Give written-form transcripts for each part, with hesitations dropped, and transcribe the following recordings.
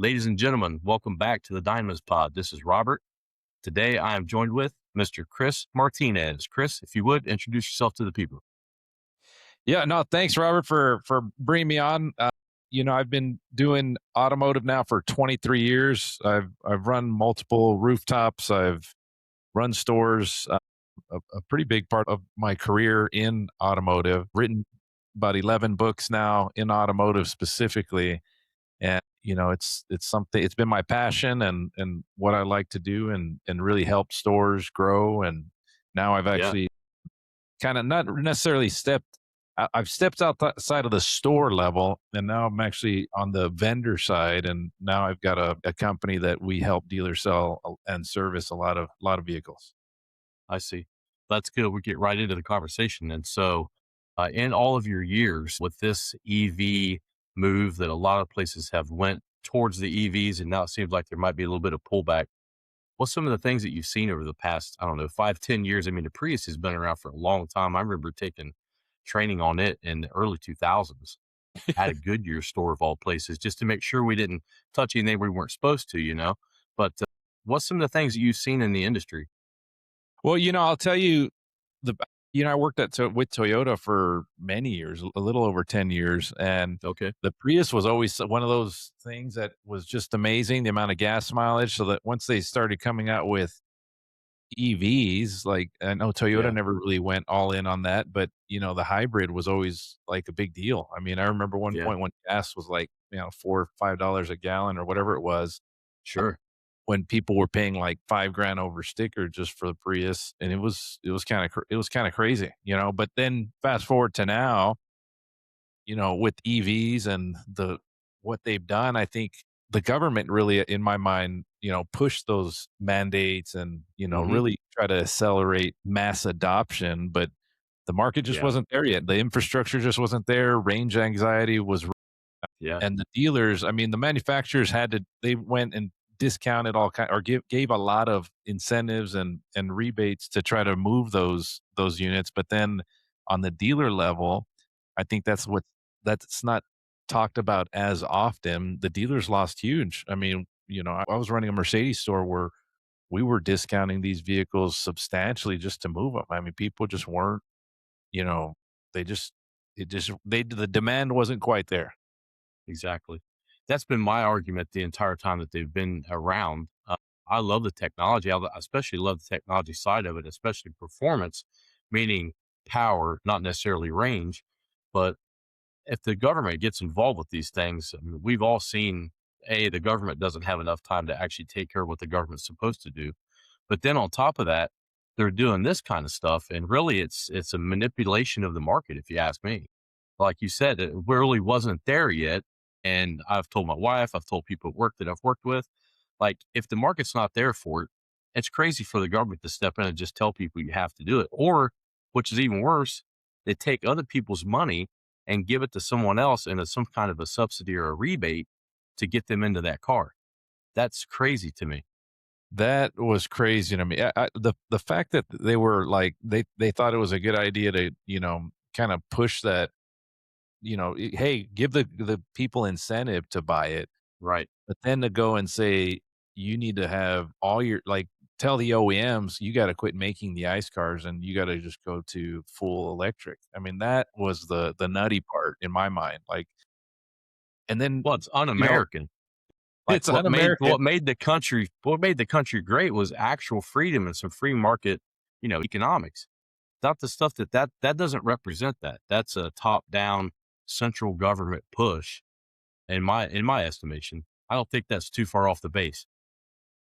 Ladies and gentlemen, welcome back to the Dynamis pod. This is Robert. Today I am joined with Mr. Chris Martinez. Chris, if you would introduce yourself to the people. Yeah, no, thanks, Robert, for bringing me on. I've been doing automotive now for 23 years. I've run multiple rooftops. I've run stores. A pretty big part of my career in automotive. Written about 11 books now in automotive specifically, and it's something. It's been my passion and what I like to do, and really help stores grow. And now I've Yeah. actually kind of not necessarily I've stepped outside of the store level, and now I'm actually on the vendor side. And now I've got a company that we help dealers sell and service a lot of vehicles. I see. That's good. We get right into the conversation. And so, in all of your years with this EV move that a lot of places have went towards the EVs, and now it seems like there might be a little bit of pullback. What's some of the things that you've seen over the past, I don't know, 5, 10 years? I mean, the Prius has been around for a long time. I remember taking training on it in the early 2000s at a Goodyear store of all places, just to make sure we didn't touch anything we weren't supposed to. But what's some of the things that you've seen in the industry? Well, I'll tell you, the I worked with Toyota for many years, a little over 10 years, and Okay. the Prius was always one of those things that was just amazing, the amount of gas mileage. So that once they started coming out with EVs, like, I know Toyota Yeah. never really went all in on that, but, the hybrid was always, like, a big deal. I mean, I remember one Yeah. point when gas was, like, 4 or $5 a gallon or whatever it was, Sure. when people were paying, like, 5 grand over sticker just for the Prius, and it was kinda crazy, but then fast forward to now, with EVs and what they've done. I think the government really, in my mind, pushed those mandates and, Hmm. really try to accelerate mass adoption, but the market just Yeah. wasn't there yet. The infrastructure just wasn't there. Range anxiety was, Yeah. and the dealers, I mean, the manufacturers they went and discounted all kind or gave a lot of incentives and rebates to try to move those units. But then on the dealer level, I think that's not talked about as often. The dealers lost huge. I mean, I was running a Mercedes store where we were discounting these vehicles substantially just to move them. I mean, people just weren't, you know, they just the demand wasn't quite there. Exactly. That's been my argument the entire time that they've been around. I love the technology. I especially love the technology side of it, especially performance, meaning power, not necessarily range. But if the government gets involved with these things, I mean, we've all seen the government doesn't have enough time to actually take care of what the government's supposed to do. But then on top of that, they're doing this kind of stuff, and really, it's a manipulation of the market, if you ask me. Like you said, it really wasn't there yet, and I've told my wife, I've told people at work that I've worked with, like, if the market's not there for it, it's crazy for the government to step in and just tell people you have to do it. Or, which is even worse, they take other people's money and give it to someone else in some kind of a subsidy or a rebate to get them into that car. That's crazy to me. That was crazy to me. The fact that they were like they thought it was a good idea to kind of push that, hey, give the people incentive to buy it. Right. But then to go and say, you need to have all your like tell the OEMs, you gotta quit making the ICE cars and you gotta just go to full electric. I mean, that was the nutty part in my mind. Like, and then, Well, it's you know, un-American. Like it's un-American. what made the country great was actual freedom and some free market, economics. Not the stuff that doesn't represent that. That's a top-down central government push in my estimation. I don't think that's too far off the base.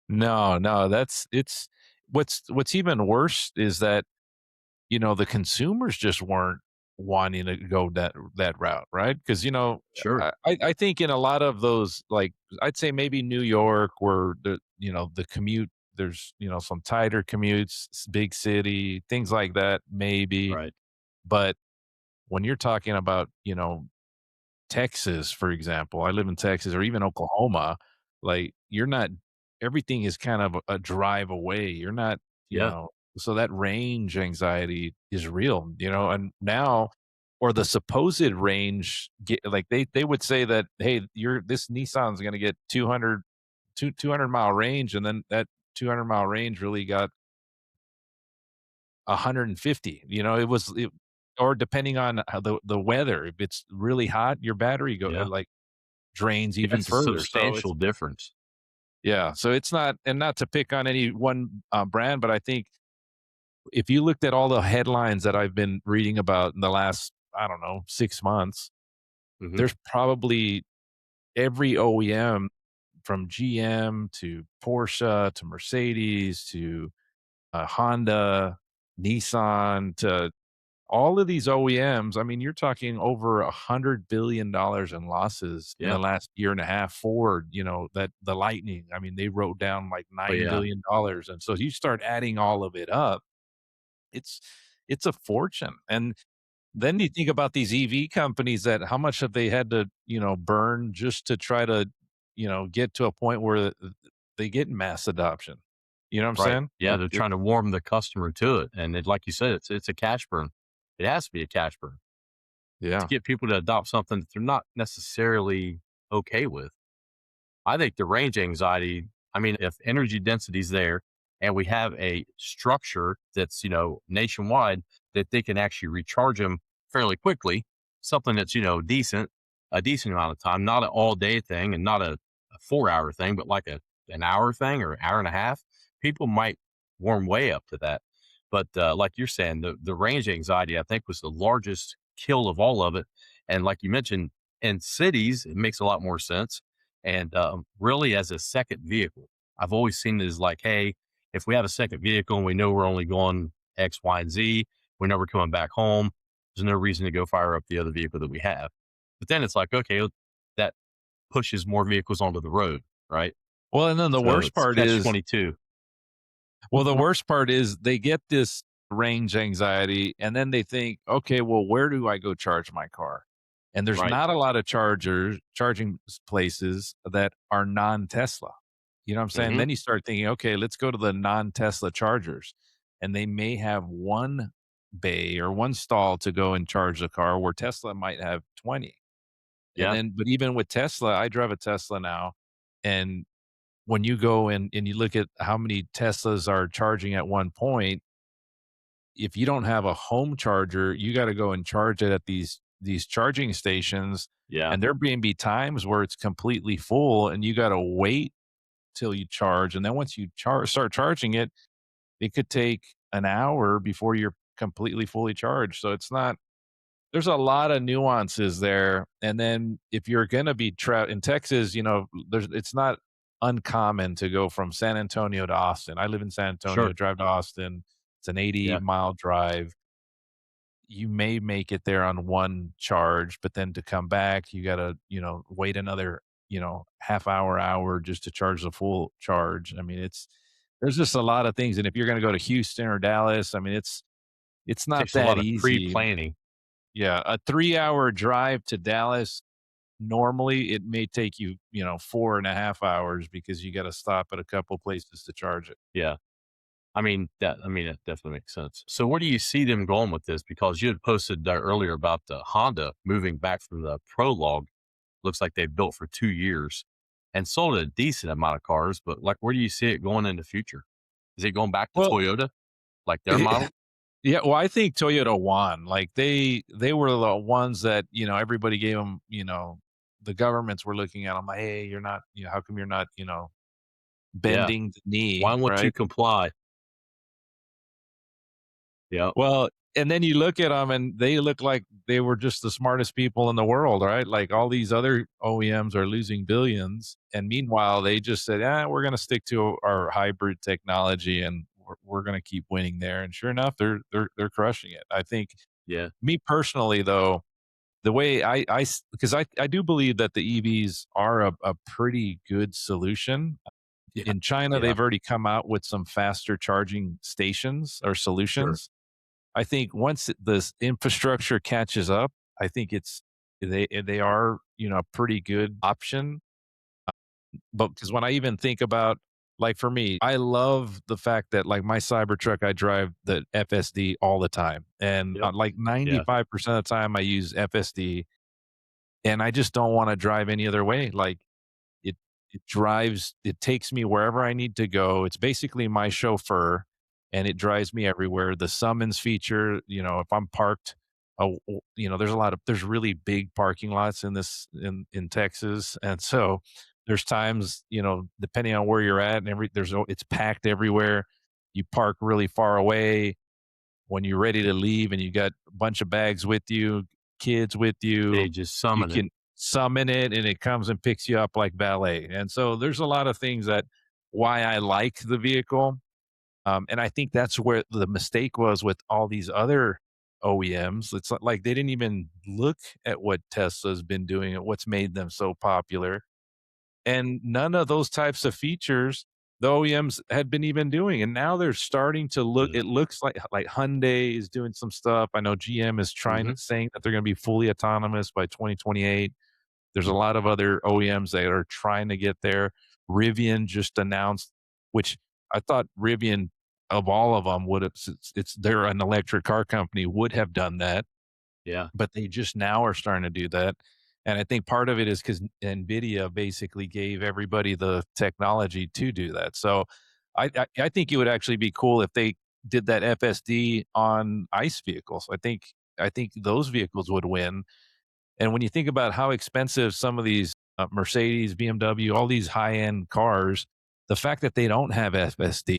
No, no, that's it's what's even worse is that, the consumers just weren't wanting to go that route, right? Because, Sure. I think in a lot of those, like, I'd say maybe New York where the commute, there's, some tighter commutes, big city, things like that, maybe. Right. But when you're talking about, Texas, for example, I live in Texas, or even Oklahoma, like, you're not everything is kind of a drive away. You're not, Yeah. so that range anxiety is real, and now or the supposed range like they would say that, hey, you're this Nissan's going to get 200-mile range, and then that 200-mile range really got 150. Or depending on how the weather, if it's really hot, your battery Yeah. like drains Yeah, even it's a further. So it's substantial difference. yeah, so it's not, and not to pick on any one brand, but I think if you looked at all the headlines that I've been reading about in the last, I don't know, 6 months, Mhm. there's probably every OEM from GM to Porsche to Mercedes to Honda, Nissan to all of these OEMs. I mean, you're talking over $100 billion in losses in Yeah. the last year and a half. Ford, that the Lightning, I mean, they wrote down like Oh, $9 yeah. billion. And so you start adding all of it up, it's it's a fortune. And then you think about these EV companies, that how much have they had to, burn just to try to, get to a point where they get mass adoption. You know what I'm Right. saying? Yeah, Like they're trying to warm the customer to it, and like you said, it's a cash burn. It has to be a cash burn to yeah. get people to adopt something that they're not necessarily okay with. I think the range anxiety, I mean, if energy density is there and we have a structure that's, nationwide, that they can actually recharge them fairly quickly, something that's, a decent amount of time, not an all day thing and not a 4 hour thing, but like an hour thing or hour and a half, people might warm way up to that. But like you're saying, the range anxiety, I think, was the largest kill of all of it. And like you mentioned, in cities, it makes a lot more sense and really, as a second vehicle, I've always seen it as like, hey, if we have a second vehicle and we know we're only going X, Y, and Z, we know we're coming back home. There's no reason to go fire up the other vehicle that we have. But then it's like, okay, that pushes more vehicles onto the road, right? Well, and then the So worst it's part catch is 22. the worst part is they get this range anxiety, and then they think, okay, well, where do I go charge my car? And there's Right. not a lot of charging places that are non-Tesla. You know what I'm saying? Hmm. Then you start thinking, okay, let's go to the non-Tesla chargers. And they may have one bay or one stall to go and charge the car, where Tesla might have 20. And Yeah. then, but even with Tesla, I drive a Tesla now, and when you go and you look at how many Teslas are charging at one point, if you don't have a home charger, you got to go and charge it at these charging stations, Yeah. and there may be times where it's completely full, and you got to wait till you charge, and then once you start charging it, it could take an hour before you're completely fully charged. So it's not there's a lot of nuances there. And then if you're going to be in Texas, it's not uncommon to go from San Antonio to Austin. I live in San Antonio, Sure. drive to Austin. It's an 80 Yeah. mile drive. You may make it there on one charge, but then to come back, you got to, wait another, half hour just to charge the full charge. I mean, there's just a lot of things. And if you're going to go to Houston or Dallas, I mean, it's not Takes a that lot of easy. pre-planning. Yeah, a 3-hour drive to Dallas, normally, it may take you, 4.5 hours because you gotta stop at a couple places to charge it. Yeah. That definitely makes sense. So where do you see them going with this? Because you had posted earlier about Honda moving back from the Prologue. Looks like they've built for 2 years and sold a decent amount of cars. But like, where do you see it going in the future? Is it going back to Well, Toyota, like their model? yeah, well, I think Toyota won. Like, they were the ones that, everybody gave them, the governments were looking at them like, "Hey, you're not, how come you're not, Yeah. bending the knee," Why won't you right? comply? Yeah. Well, and then you look at them and they look like they were just the smartest people in the world, right? Like, all these other OEMs are losing billions, and meanwhile, they just said, we're gonna stick to our hybrid technology, and we're gonna keep winning there." And sure enough, they're crushing it. I think, Yeah. me personally, though, the way because I do believe that the EVs are a pretty good solution. Yeah. In China, Yeah. they've already come out with some faster charging stations or Sure. solutions. I think once this infrastructure catches up, I think they are, a pretty good option. But because when I even think about Like for me, I love the fact that like my Cybertruck, I drive the FSD all the time, and Yep. like Yeah. 95% of the time I use FSD, and I just don't want to drive any other way. Like it it takes me wherever I need to go. It's basically my chauffeur, and it drives me everywhere. The summons feature, if I'm parked, there's really big parking lots in this in Texas, and so there's times, depending on where you're at and it's packed everywhere. You park really far away when you're ready to leave and you got a bunch of bags with you, kids with They you, just you summon it. can summon it and it comes and picks you up like valet. And so there's a lot of things that why I like the vehicle. And I think that's where the mistake was with all these other OEMs. It's like they didn't even look at what Tesla's been doing and what's made them so popular, and none of those types of features the OEMs had been even doing, and now they're starting to look. Yeah. It looks like Hyundai is doing some stuff. I know GM is Mhm. saying that they're going to be fully autonomous by 2028. There's a lot of other OEMs that are trying to get there. Rivian just announced, which I thought Rivian of all of them would have, since they're an electric car company, would have done that, Yeah. but they just now are starting to do that. And I think part of it is because NVIDIA basically gave everybody the technology to do that. So I think it would actually be cool if they did that FSD on ICE vehicles. I think those vehicles would win. And when you think about how expensive some of these Mercedes, BMW, all these high end cars, the fact that they don't have FSD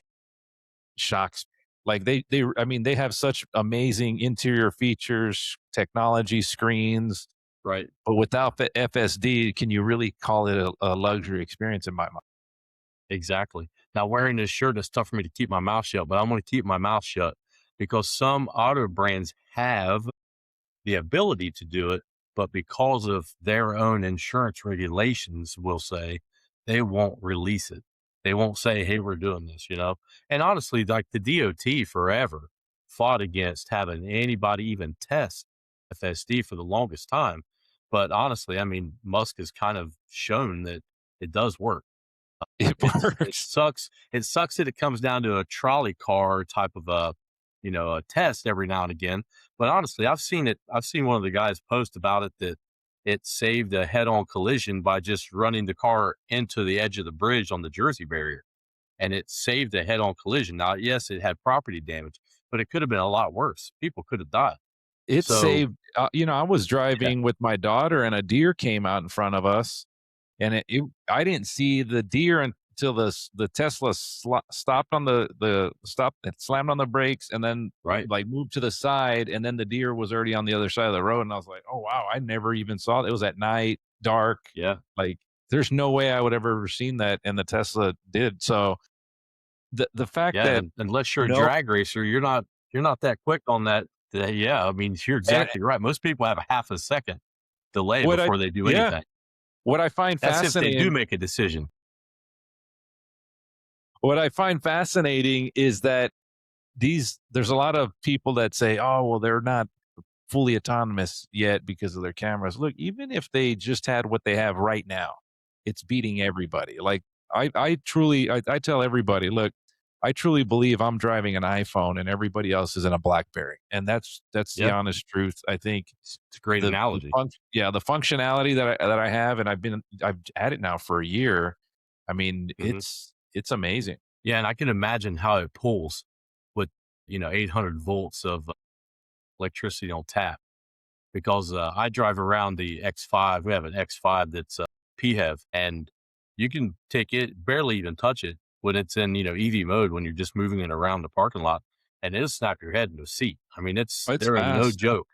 shocks. Like I mean, they have such amazing interior features, technology, screens, Right. but without the FSD, can you really call it a luxury experience in my mind? Exactly. Now, wearing this shirt, it's tough for me to keep my mouth shut, but I'm going to keep my mouth shut because some auto brands have the ability to do it, but because of their own insurance regulations, will say they won't release it. They won't say, "Hey, we're doing this," you know? And honestly, like the DOT forever fought against having anybody even test FSD for the longest time. But honestly, I mean, Musk has kind of shown that it does work. It It works. sucks. It sucks that it comes down to a trolley car type of a test every now and again. But honestly, I've seen it. I've seen one of the guys post about it that it saved a head-on collision by just running the car into the edge of the bridge on the Jersey barrier, and it saved a head-on collision. Now, yes, it had property damage, but it could have been a lot worse. People could have died. It So, saved, I was yeah, driving with my daughter and a deer came out in front of us. And I didn't see the deer until the Tesla stopped on the stop and slammed on the brakes and then right, like moved to the side, and then the deer was already on the other side of the road, and I was like, "Oh wow, I never even saw it." It was at night, dark. yeah. Like there's no way I would ever seen that, and the Tesla did. So the fact Yeah, that and unless you're a no drag racer, you're not that quick on that. Yeah, I mean, you're and exactly right. Most people have a half a second delay what I before they do yeah, anything. what I find That's if they do fascinating make a decision. what I find fascinating is that there's a lot of people that say, "Oh, well, they're not fully autonomous yet because of their cameras." Look, even if they just had what they have right now, it's beating everybody. Like I tell everybody, look, I truly believe I'm driving an iPhone and everybody else is in a BlackBerry, and that's the Yeah, honest truth. I think it's a great analogy. the functionality that I have, and I've had it now for a year. I mean, Mhm. it's amazing. Yeah, and I can imagine how it pulls with 800 volts of electricity on tap because I drive around the X5. We have an X5 that's PHEV, and you can take it, barely even touch it when it's in EV mode when you're just moving it around the parking lot, and it'll snap your head into a seat. I mean, It's they're no fast. joke.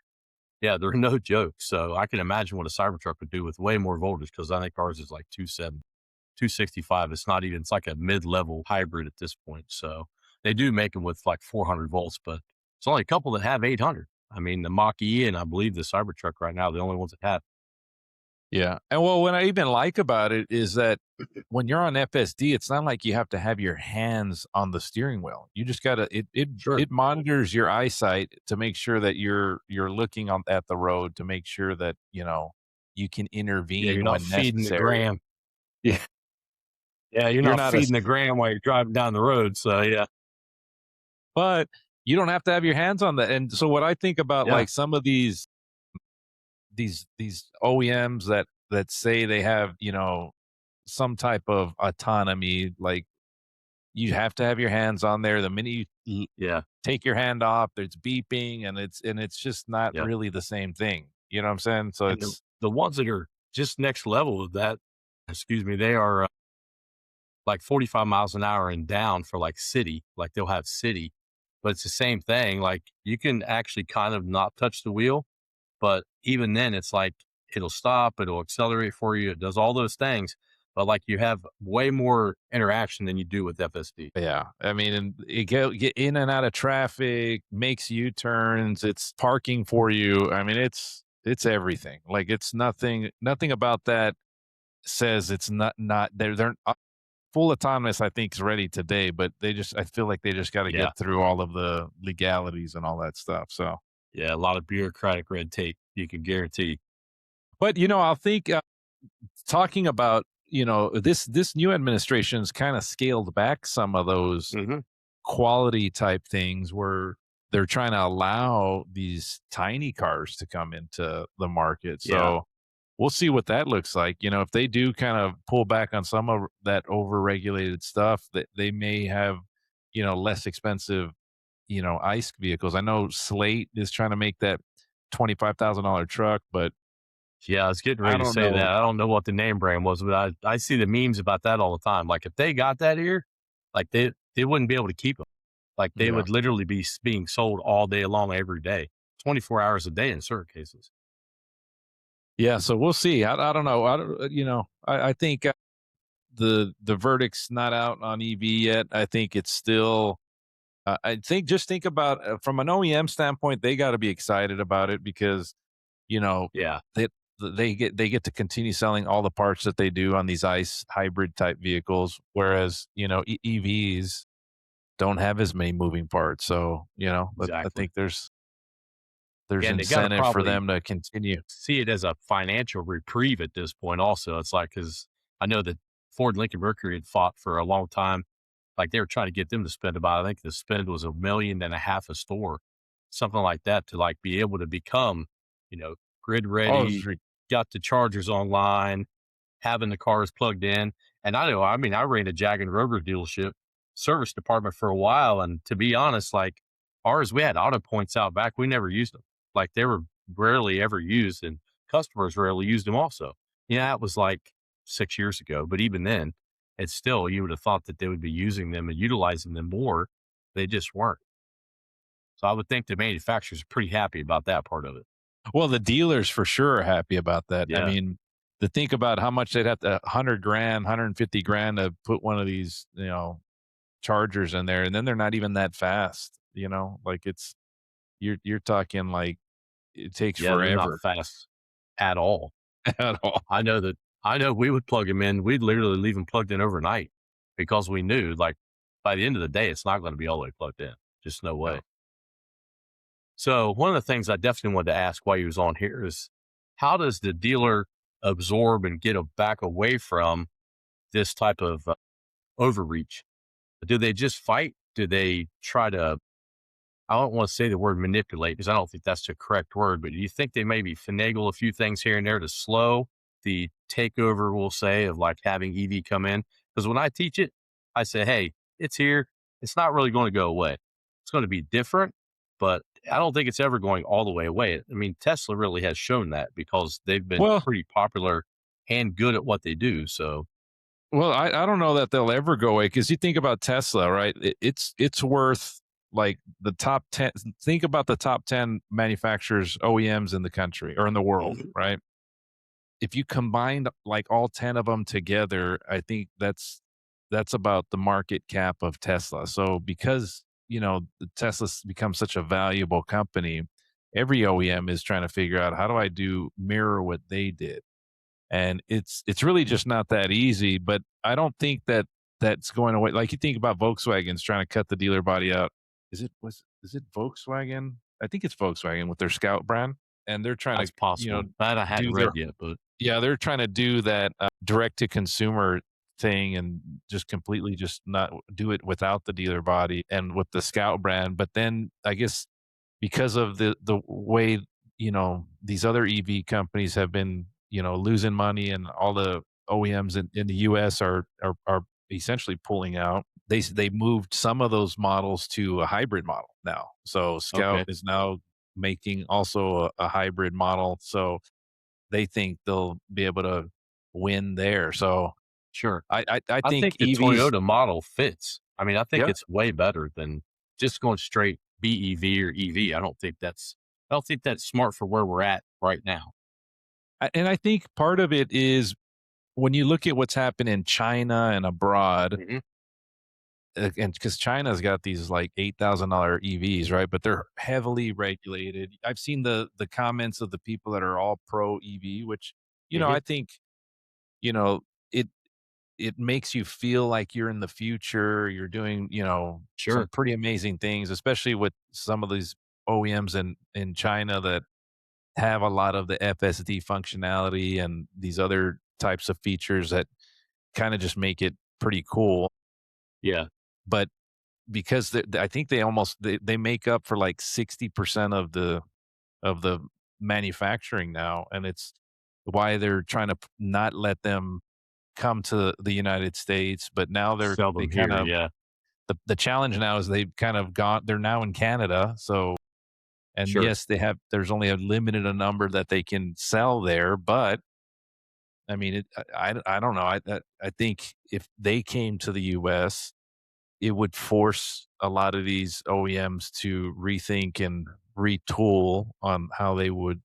Yeah, they're no joke. So I can imagine what a Cybertruck would do with way more voltage because I think ours is like 270, 265. It's not even, it's like a mid level hybrid at this point. So they do make them with like 400 volts, but it's only a couple that have 800. I mean, the Mach E and I believe the Cybertruck right now, the only ones that have. Yeah. And well, what I even like about it is that when you're on FSD, it's not like you have to have your hands on the steering wheel. You just gotta Sure. it monitors your eyesight to make sure that you're looking on at the road to make sure that, you can Yeah, you're intervene not when feeding the necessary. gram. Yeah. Yeah, you're You're not not a feeding the gram while you're driving down the road, so yeah. but you don't have to have your hands on that. And so what I think about Yeah, like some of these OEMs that say they have, some type of autonomy, like you have to have your hands on there. The minute you yeah, take your hand off, there's beeping, and it's just not yeah, really the same thing. You know what I'm saying? So and the it's the ones that are just next level of that, excuse me, they are, like 45 miles an hour and down for, like, city, like, they'll have city, but it's the same thing, like, you can actually kind of not touch the wheel, but even then, it's like, it'll stop, it'll accelerate for you, it does all those things, but, like, you have way more interaction than you do with FSD. yeah. I mean, and it get in and out of traffic, makes U-turns, it's parking for you. I mean, it's everything. Like it's nothing about that says it's not they're full autonomous. I think is ready today, but I feel like they just got to Yeah, get through all of the legalities and all that stuff. So, yeah, a lot of bureaucratic red tape, you can guarantee. but I'll think talking about this new administration's kind of scaled back some of those Mhm. quality type things where they're trying to allow these tiny cars to come into the market. Yeah, So we'll see what that looks like. If they do kind of pull back on some of that overregulated stuff, that they may have, less expensive, ICE vehicles. I know Slate is trying to make that $25,000 truck, but yeah, I was getting I ready to don't say that, know. I don't know what the name brand was, but I see the memes about that all the time, like, if they got that here, like, they wouldn't be able to keep them. Like, they Yeah. would literally be being sold all day long, every day, 24 hours a day in certain cases. Yeah. So we'll see. I don't know. I don't, I think the verdict's not out on EV yet. I think it's still. I think just think about from an OEM standpoint, they got to be excited about it because you know Yeah, they they get to continue selling all the parts that they do on these ICE hybrid type vehicles, whereas EVs don't have as many moving parts. So but I exactly. think there's Yeah, and they gotta incentive for probably them to continue. see it as a financial reprieve at this point also. It's like because I know that Ford Lincoln Mercury had fought for a long time. Like, they were trying to get them to spend about, I think the spend was 1.5 million a store, something like that, to, like, be able to become, grid Oh, ready, got the chargers online, having the cars plugged in. And I know, I mean, I ran a Jag and Rover dealership service department for a while. And to be honest, like ours, we had auto points out back. We never used them. Like, they were rarely ever used, and customers rarely used them also. Yeah, that was like 6 years ago. But even then, it's still, you would have thought that they would be using them and utilizing them more. They just weren't. So I would think the manufacturers are pretty happy about that part of it. well, the dealers for sure are happy about that. I Yeah. mean, to think about how much they'd have to 100 grand, 150 grand to put one of these, chargers in there, and then they're not even that fast, like you're talking like it takes Yeah. They're not forever fast at all. at all. I know we would plug them in. We'd literally leave them plugged in overnight because we knew, like, by the end of the day, it's not going to be all the way plugged in. Just no No. way. So one of the things I definitely wanted to ask while you was on here is, how does the dealer absorb and get back away from this type of overreach? Do they just fight? Do they try to, I don't want to say the word manipulate because I don't think that's the correct word, but do you think they maybe finagle a few things here and there to slow the takeover, we'll say, of like having EV come in? Because when I teach it, I say, hey, it's here. It's not really going to go away. It's going to be different, but I don't think it's ever going all the way away. I mean, Tesla really has shown that because they've been Well, pretty popular and good at what they do. So, I don't know that they'll ever go away because you think about Tesla, right? It's worth like the top 10. Think about the top 10 manufacturers, OEMs in the country or in the world, mhm, right? If you combined like all 10 of them together, I think that's about the market cap of Tesla. So because, the Tesla's become such a valuable company, every OEM is trying to figure out how do I do mirror what they did. And it's really just not that easy, but I don't think that that's going away. Like you think about Volkswagen's trying to cut the dealer body out. Is it Volkswagen? I think it's Volkswagen with their Scout brand, and they're trying that's to, possible. That I hadn't do their read yet, but yeah, they're trying to do that direct to consumer thing and just completely just not do it without the dealer body and with the Scout brand. But then I guess because of the way, these other EV companies have been, losing money and all the OEMs in the US are essentially pulling out. They moved some of those models to a hybrid model now. So Scout Okay. is now making also a hybrid model. So they think they'll be able to win there. So Sure. I I think think the EVs. Toyota model fits. I mean, I think Yeah. it's way better than just going straight BEV or EV. I don't think that's smart for where we're at right now. And I think part of it is when you look at what's happened in China and abroad, Mhm. and because China's got these like $8,000 EVs, right? But they're heavily regulated. I've seen the comments of the people that are all pro EV, which Mhm. I think you know it it makes you feel like you're in the future. You're doing some Sure. pretty amazing things, especially with some of these OEMs in China that have a lot of the FSD functionality and these other types of features that kind of just make it pretty cool. Yeah. But because I think they make up for like 60% of the manufacturing now, and it's why they're trying to not let them come to the United States. But now Sell they them kind here. of Yeah. the challenge now is they've kind of gone. They're now in Canada, so and Sure. yes, there's only a limited a number that they can sell there, but I mean, I don't know. I think if they came to the US, it would force a lot of these OEMs to rethink and retool on how they would,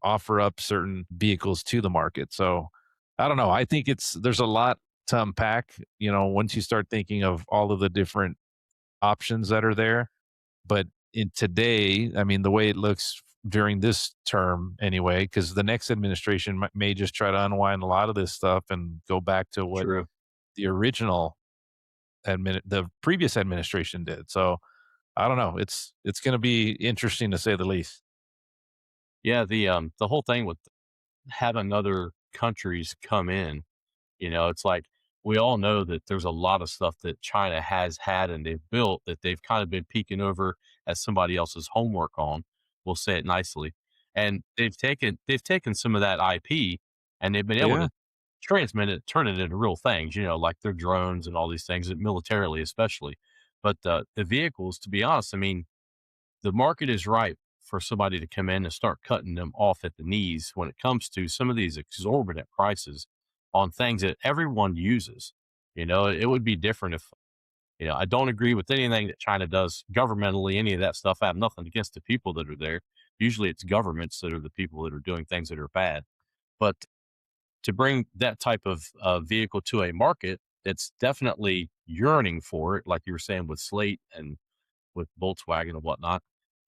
offer up certain vehicles to the market. So I don't know. I think there's a lot to unpack, once you start thinking of all of the different options that are there. But in today, I mean, the way it looks during this term anyway, because the next administration may just try to unwind a lot of this stuff and go back to what True. the original the previous administration did. So I don't know. It's going to be interesting to say the least. Yeah. The whole thing with having other countries come in, it's like we all know that there's a lot of stuff that China has had and they've built that they've kind of been peeking over as somebody else's homework on. We'll say it nicely. And they've taken some of that IP and they've been able Yeah. to transmit it, turn it into real things, like their drones and all these things, militarily especially. But the vehicles, to be honest, I mean, the market is ripe for somebody to come in and start cutting them off at the knees when it comes to some of these exorbitant prices on things that everyone uses. It would be different if, I don't agree with anything that China does governmentally, any of that stuff. I have nothing against the people that are there. Usually it's governments that are the people that are doing things that are bad. But to bring that type of vehicle to a market that's definitely yearning for it, like you were saying with Slate and with Volkswagen and whatnot,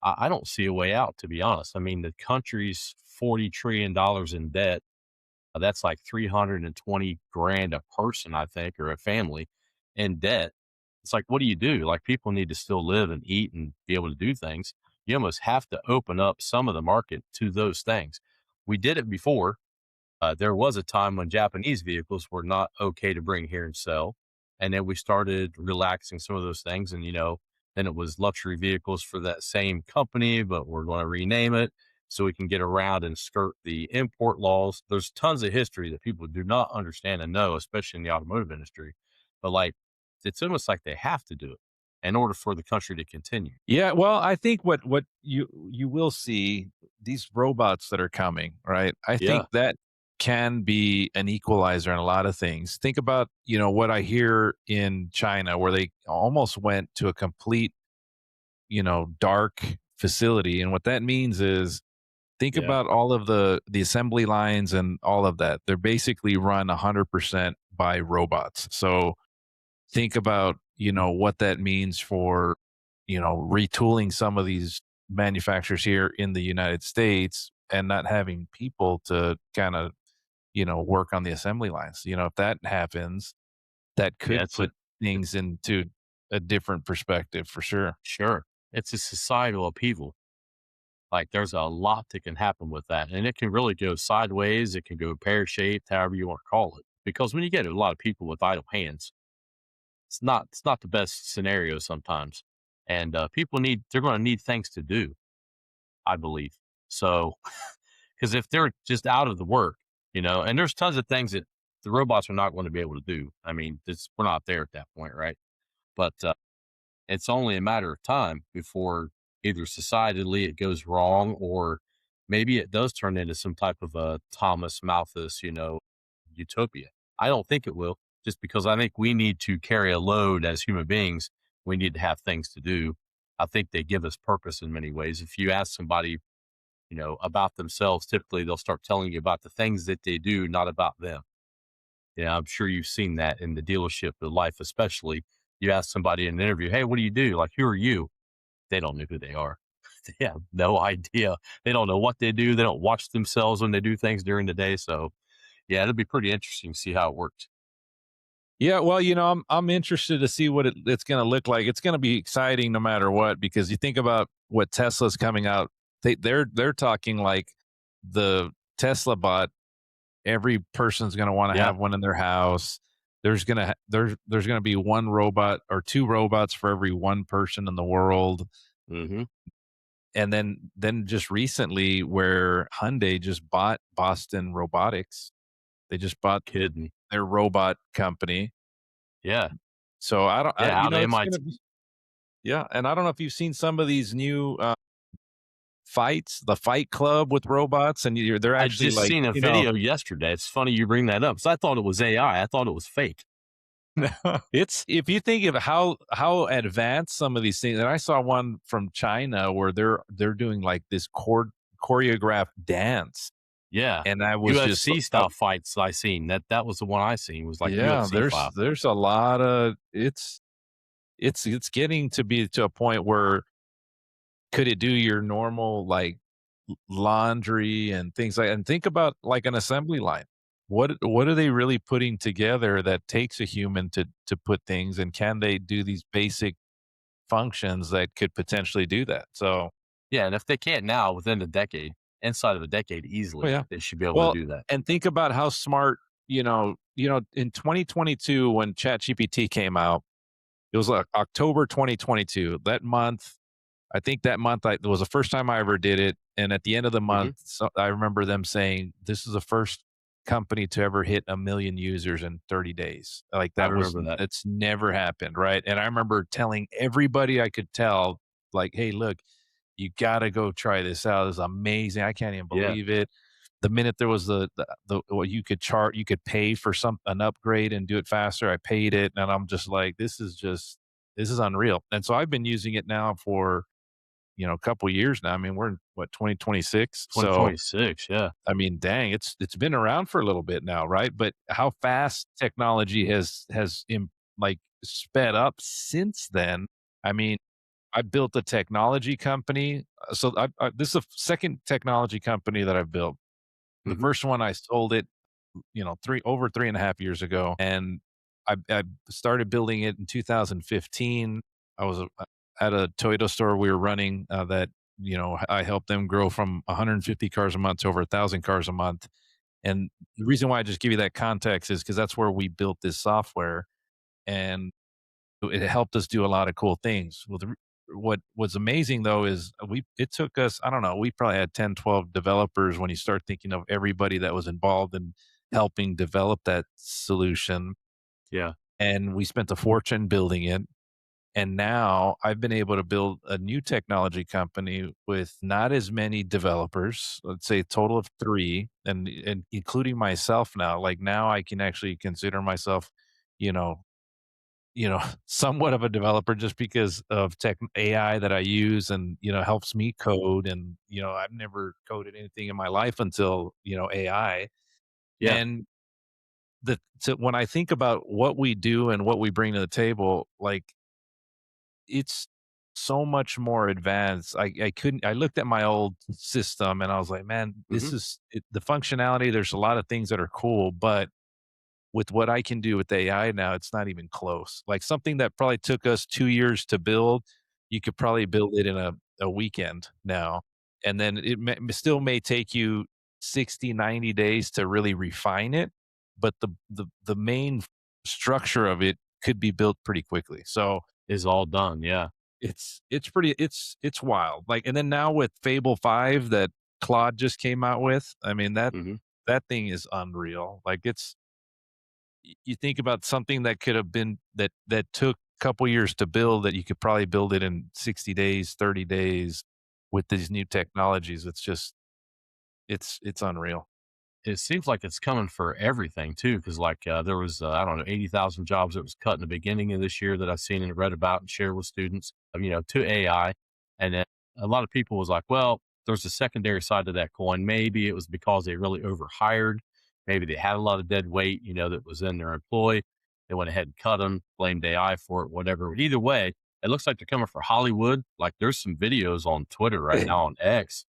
I don't see a way out, to be honest. I mean, the country's $40 trillion in debt. That's like 320 grand a person, I think, or a family in debt. It's like, what do you do? Like, people need to still live and eat and be able to do things. You almost have to open up some of the market to those things. We did it before. There was a time when Japanese vehicles were not okay to bring here and sell. And then we started relaxing some of those things. And, then it was luxury vehicles for that same company, but we're going to rename it so we can get around and skirt the import laws. There's tons of history that people do not understand and know, especially in the automotive industry. But like, it's almost like they have to do it in order for the country to continue. Yeah, well, I think what you will see these robots that are coming, right? I think Yeah. that can be an equalizer in a lot of things. Think about, what I hear in China where they almost went to a complete, dark facility. And what that means is think Yeah. about all of the assembly lines and all of that. They're basically run 100% by robots. So think about, what that means for, retooling some of these manufacturers here in the United States and not having people to kind of, work on the assembly lines. If that happens, that Yeah. could put things into a different perspective for sure. Sure. It's a societal upheaval. Like, there's a lot that can happen with that, and it can really go sideways, it can go pear-shaped, however you wanna call it. because when you get a lot of people with idle hands, it's not the best scenario sometimes, and people they're going to need things to do, I believe. So, because if they're just out of the work, and there's tons of things that the robots are not going to be able to do. I mean, we're not there at that point, right? But it's only a matter of time before either societally it goes wrong, or maybe it does turn into some type of a Thomas Malthus, utopia. I don't think it will, just because I think we need to carry a load as human beings. We need to have things to do. I think they give us purpose in many ways. If you ask somebody, about themselves, typically they'll start telling you about the things that they do, not about them. Yeah, I'm sure you've seen that in the dealership of life, especially. You ask somebody in an interview, "Hey, what do you do?" Like, "Who are you?" They don't know who they are. They have no idea. They don't know what they do. They don't watch themselves when they do things during the day. So, yeah, it'll be pretty interesting to see how it works. Yeah, well, I'm interested to see what it's going to look like. It's going to be exciting no matter what, because you think about what Tesla's coming out. They're talking like the Tesla bot. Every person's going to want to Yeah. have one in their house. There's going to be one robot or two robots for every one person in the world. Hmm. And then just recently, where Hyundai just bought Boston Robotics, they just bought Kidding. their robot company. Yeah. So I don't, Yeah. Out of it's MIT. gonna be, yeah. And I don't know if you've seen some of these new fights, the Fight Club with robots, and they're I actually just like, seen a video yesterday. It's funny you bring that up. So I thought it was AI. I thought it was fake. it's, if you think of how advanced some of these things, and I saw one from China where they're doing like this choreographed dance, Yeah. and I was just, UFC style fights I seen. That was the one I seen, was like yeah, UFC there's style. there's a lot of it's getting to be to a point where could it do your normal like laundry and things like, and think about like an assembly line. What are they really putting together that takes a human to put things, and can they do these basic functions that could potentially do that? So, Yeah, and if they can't now, within a decade, inside of a decade, oh easily, yeah. they should be able to Well, do that. and think about how smart, in 2022 when ChatGPT came out, it was like October 2022. That month, I think that month it was the first time I ever did it, and at the end of the Mhm. month, so I remember them saying, "This is the first company to ever hit 1,000,000 users in 30 days." Like, I that was remember that. it's never happened, right? And I remember telling everybody I could tell, like, "Hey, look, you gotta go try this out. It's amazing. I can't even Yeah, believe it." The minute there was the what you could pay for an upgrade and do it faster, I paid it, and I'm just like, this is unreal." And so I've been using it now for, a couple years now. I mean, we're in what, 2026. So 2026, yeah. I mean, dang, it's been around for a little bit now, right? But how fast technology like sped up since then. I mean, I built a technology company. So this is the second technology company that I've built. The Mhm. first one I sold it, three over 3.5 years ago, and I started building it in 2015. I was at a Toyota store we were running, that I helped them grow from 150 cars a month to over 1,000 cars a month. And the reason why I just give you that context is because that's where we built this software, and it helped us do a lot of cool things. Well, what was amazing though is it took us, I don't know, we probably had 10, 12 developers when you start thinking of everybody that was involved in helping develop that solution. Yeah. And we spent a fortune building it. And now I've been able to build a new technology company with not as many developers, let's say a total of three, and including myself now. Like, now I can actually consider myself, you know, somewhat of a developer, just because of tech AI that I use, and, helps me code. And, I've never coded anything in my life until, AI. Yeah. And when I think about what we do and what we bring to the table, like, it's so much more advanced. I looked at my old system and I was like, man, Mhm. the functionality. There's a lot of things that are cool, but with what I can do with AI now, it's not even close. Like, something that probably took us 2 years to build, you could probably build it in a weekend now. And then still may take you 60, 90 days to really refine it. but the main structure of it could be built pretty quickly. So Is all done. Yeah. it's wild. Like, and then now with Fable 5 that Claude just came out with, I mean, Hmm. that thing is unreal. Like, you think about something that could have been that took a couple years to build, that you could probably build it in 60 days, 30 days with these new technologies. It's just it's unreal. It seems like it's coming for everything too, because like there was I don't know 80,000 jobs that was cut in the beginning of this year that I've seen and read about and shared with students, to AI, and then a lot of people was like, well, there's a secondary side to that coin. Maybe it was because they really overhired, maybe they had a lot of dead weight, that was in their employ. They went ahead and cut them, blamed AI for it, whatever. But either way, it looks like they're coming for Hollywood. Like there's some videos on Twitter right now on X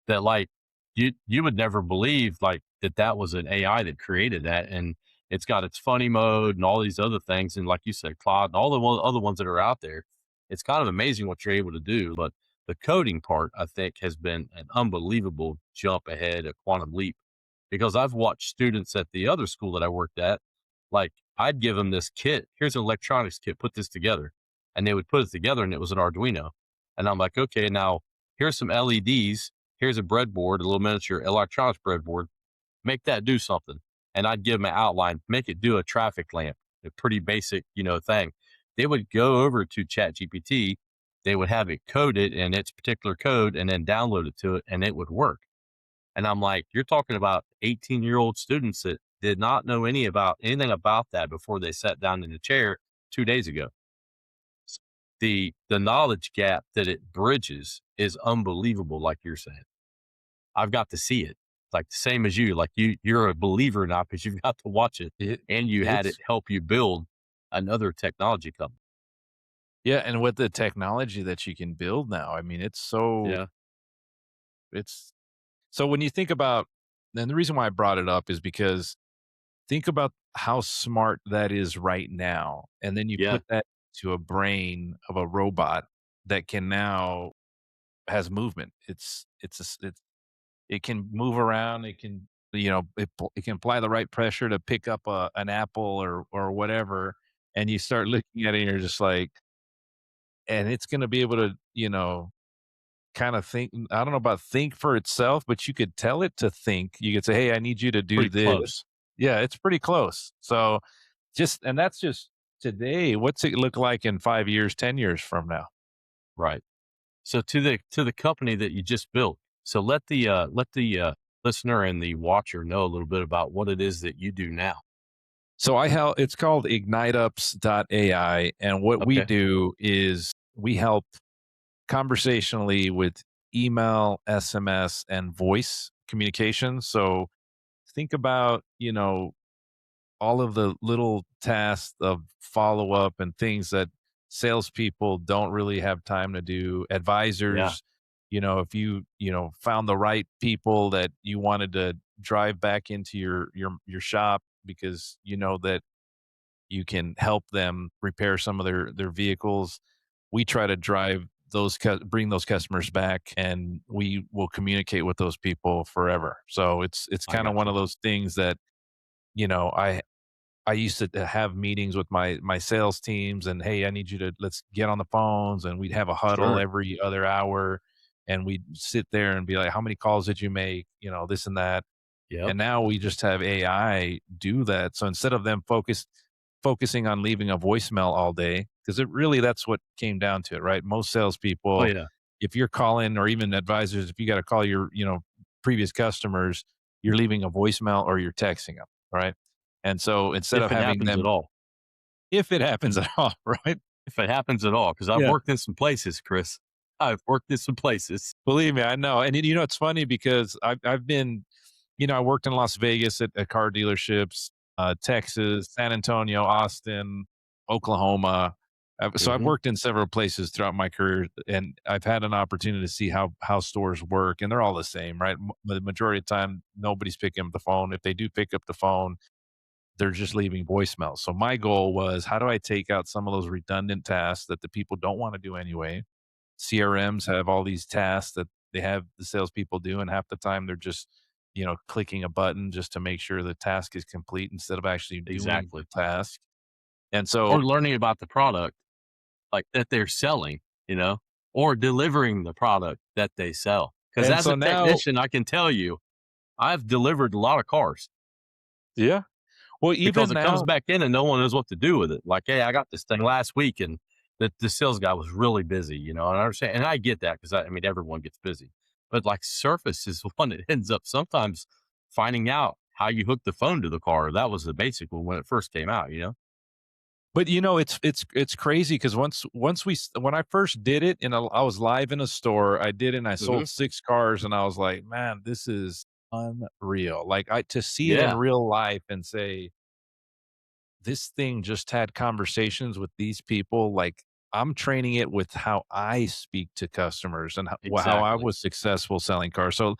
that like you would never believe like that was an AI that created that, and it's got its funny mode and all these other things, and like you said, Claude and all the other ones that are out there. It's kind of amazing what you're able to do, but the coding part I think has been an unbelievable jump ahead, a quantum leap, because I've watched students at the other school that I worked at, like I'd give them this kit. Here's an electronics kit. Put this together, and they would put it together, and it was an Arduino, and I'm like, okay, now here's some LEDs. Here's a breadboard, a little miniature electronics breadboard. Make that do something. And I'd give them an outline, make it do a traffic lamp, a pretty basic, thing. They would go over to ChatGPT, they would have it coded in its particular code and then download it to it and it would work. And I'm like, you're talking about 18-year-old students that did not know anything about that before they sat down in the chair 2 days ago. S- the knowledge gap that it bridges is unbelievable, like you're saying. I've got to see it. Like the same as you, like you're a believer now because you've got to watch it It and you had it it's help you build another technology company. Yeah, and with the technology that you can build now, I mean, Yeah. it's so when you think about, and the reason why I brought it up is because think about how smart that is right now, and then you Yeah. put that to a brain of a robot that can now has movement. It can move around. It can, it can apply the right pressure to pick up an apple or whatever. And you start looking at it, and you're just like, and it's going to be able to, kind of think. I don't know about think for itself, but you could tell it to think. You could say, "Hey, I need you to do Pretty this." close. Yeah, it's pretty close. So and that's just today. What's it look like in 5 years, 10 years from now? Right. So to the company that you just built. So let the listener and the watcher know a little bit about what it is that you do now. So it's called Igniteups.ai, and what we Okay. do is we help conversationally with email, SMS, and voice communication. So think about, all of the little tasks of follow up and things that salespeople don't really have time to do. Yeah. Advisors, if you found the right people that you wanted to drive back into your shop because you know that you can help them repair some of their vehicles. We try to drive bring those customers back, and we will communicate with those people forever. So it's I kind of got one you. of those things that, you know, I used to have meetings with my sales teams, and hey, I need you to let's get on the phones, and we'd have a huddle Sure. every other hour, and we'd sit there and be like, how many calls did you make? This and that. Yep. And now we just have AI do that. So instead of them focusing on leaving a voicemail all day, because that's what came down to it, right? Most Oh salespeople, yeah. if you're calling, or even advisors, if you got to call your, previous customers, you're leaving a voicemail or you're texting them, right? And so instead If of it having happens at them, all. if it happens at all, right? If it happens at all, because I've Yeah. worked in some places, Chris. I've worked in some places. Believe me, I know. And it's funny because I've been, I worked in Las Vegas at car dealerships, Texas, San Antonio, Austin, Oklahoma. So I've Hmm. worked in several places throughout my career, and I've had an opportunity to see how stores work, and they're all the same, right? The majority of the time, nobody's picking up the phone. If they do pick up the phone, they're just leaving voicemails. So my goal was, how do I take out some of those redundant tasks that the people don't want to do anyway? CRMs have all these tasks that they have the salespeople do, and half the time they're just, clicking a button just to make sure the task is complete instead of actually doing the Exactly. task. And so Or learning about the product, like, that they're selling, you know, or delivering the product that they sell. Because and as so a now technician, I can tell you, I've delivered a lot of cars yeah. Well, because even it comes now back in and no one knows what to do with it. Like, "Hey, I got this thing last week," and the sales guy was really busy, you know, and I understand, and I get that because I mean, everyone gets busy. But, like, service is the one that ends up sometimes finding out how you hook the phone to the car. That was the basic one when it first came out, you know? but, it's crazy because when I first did it and I was live in a store, I did it and I Mhm. sold 6 cars and I was like, "Man, this is unreal." Like, I to see it in Yeah, real life and say, "This thing just had conversations with these people," like, I'm training it with how I speak to customers and how I exactly. was successful selling cars. So,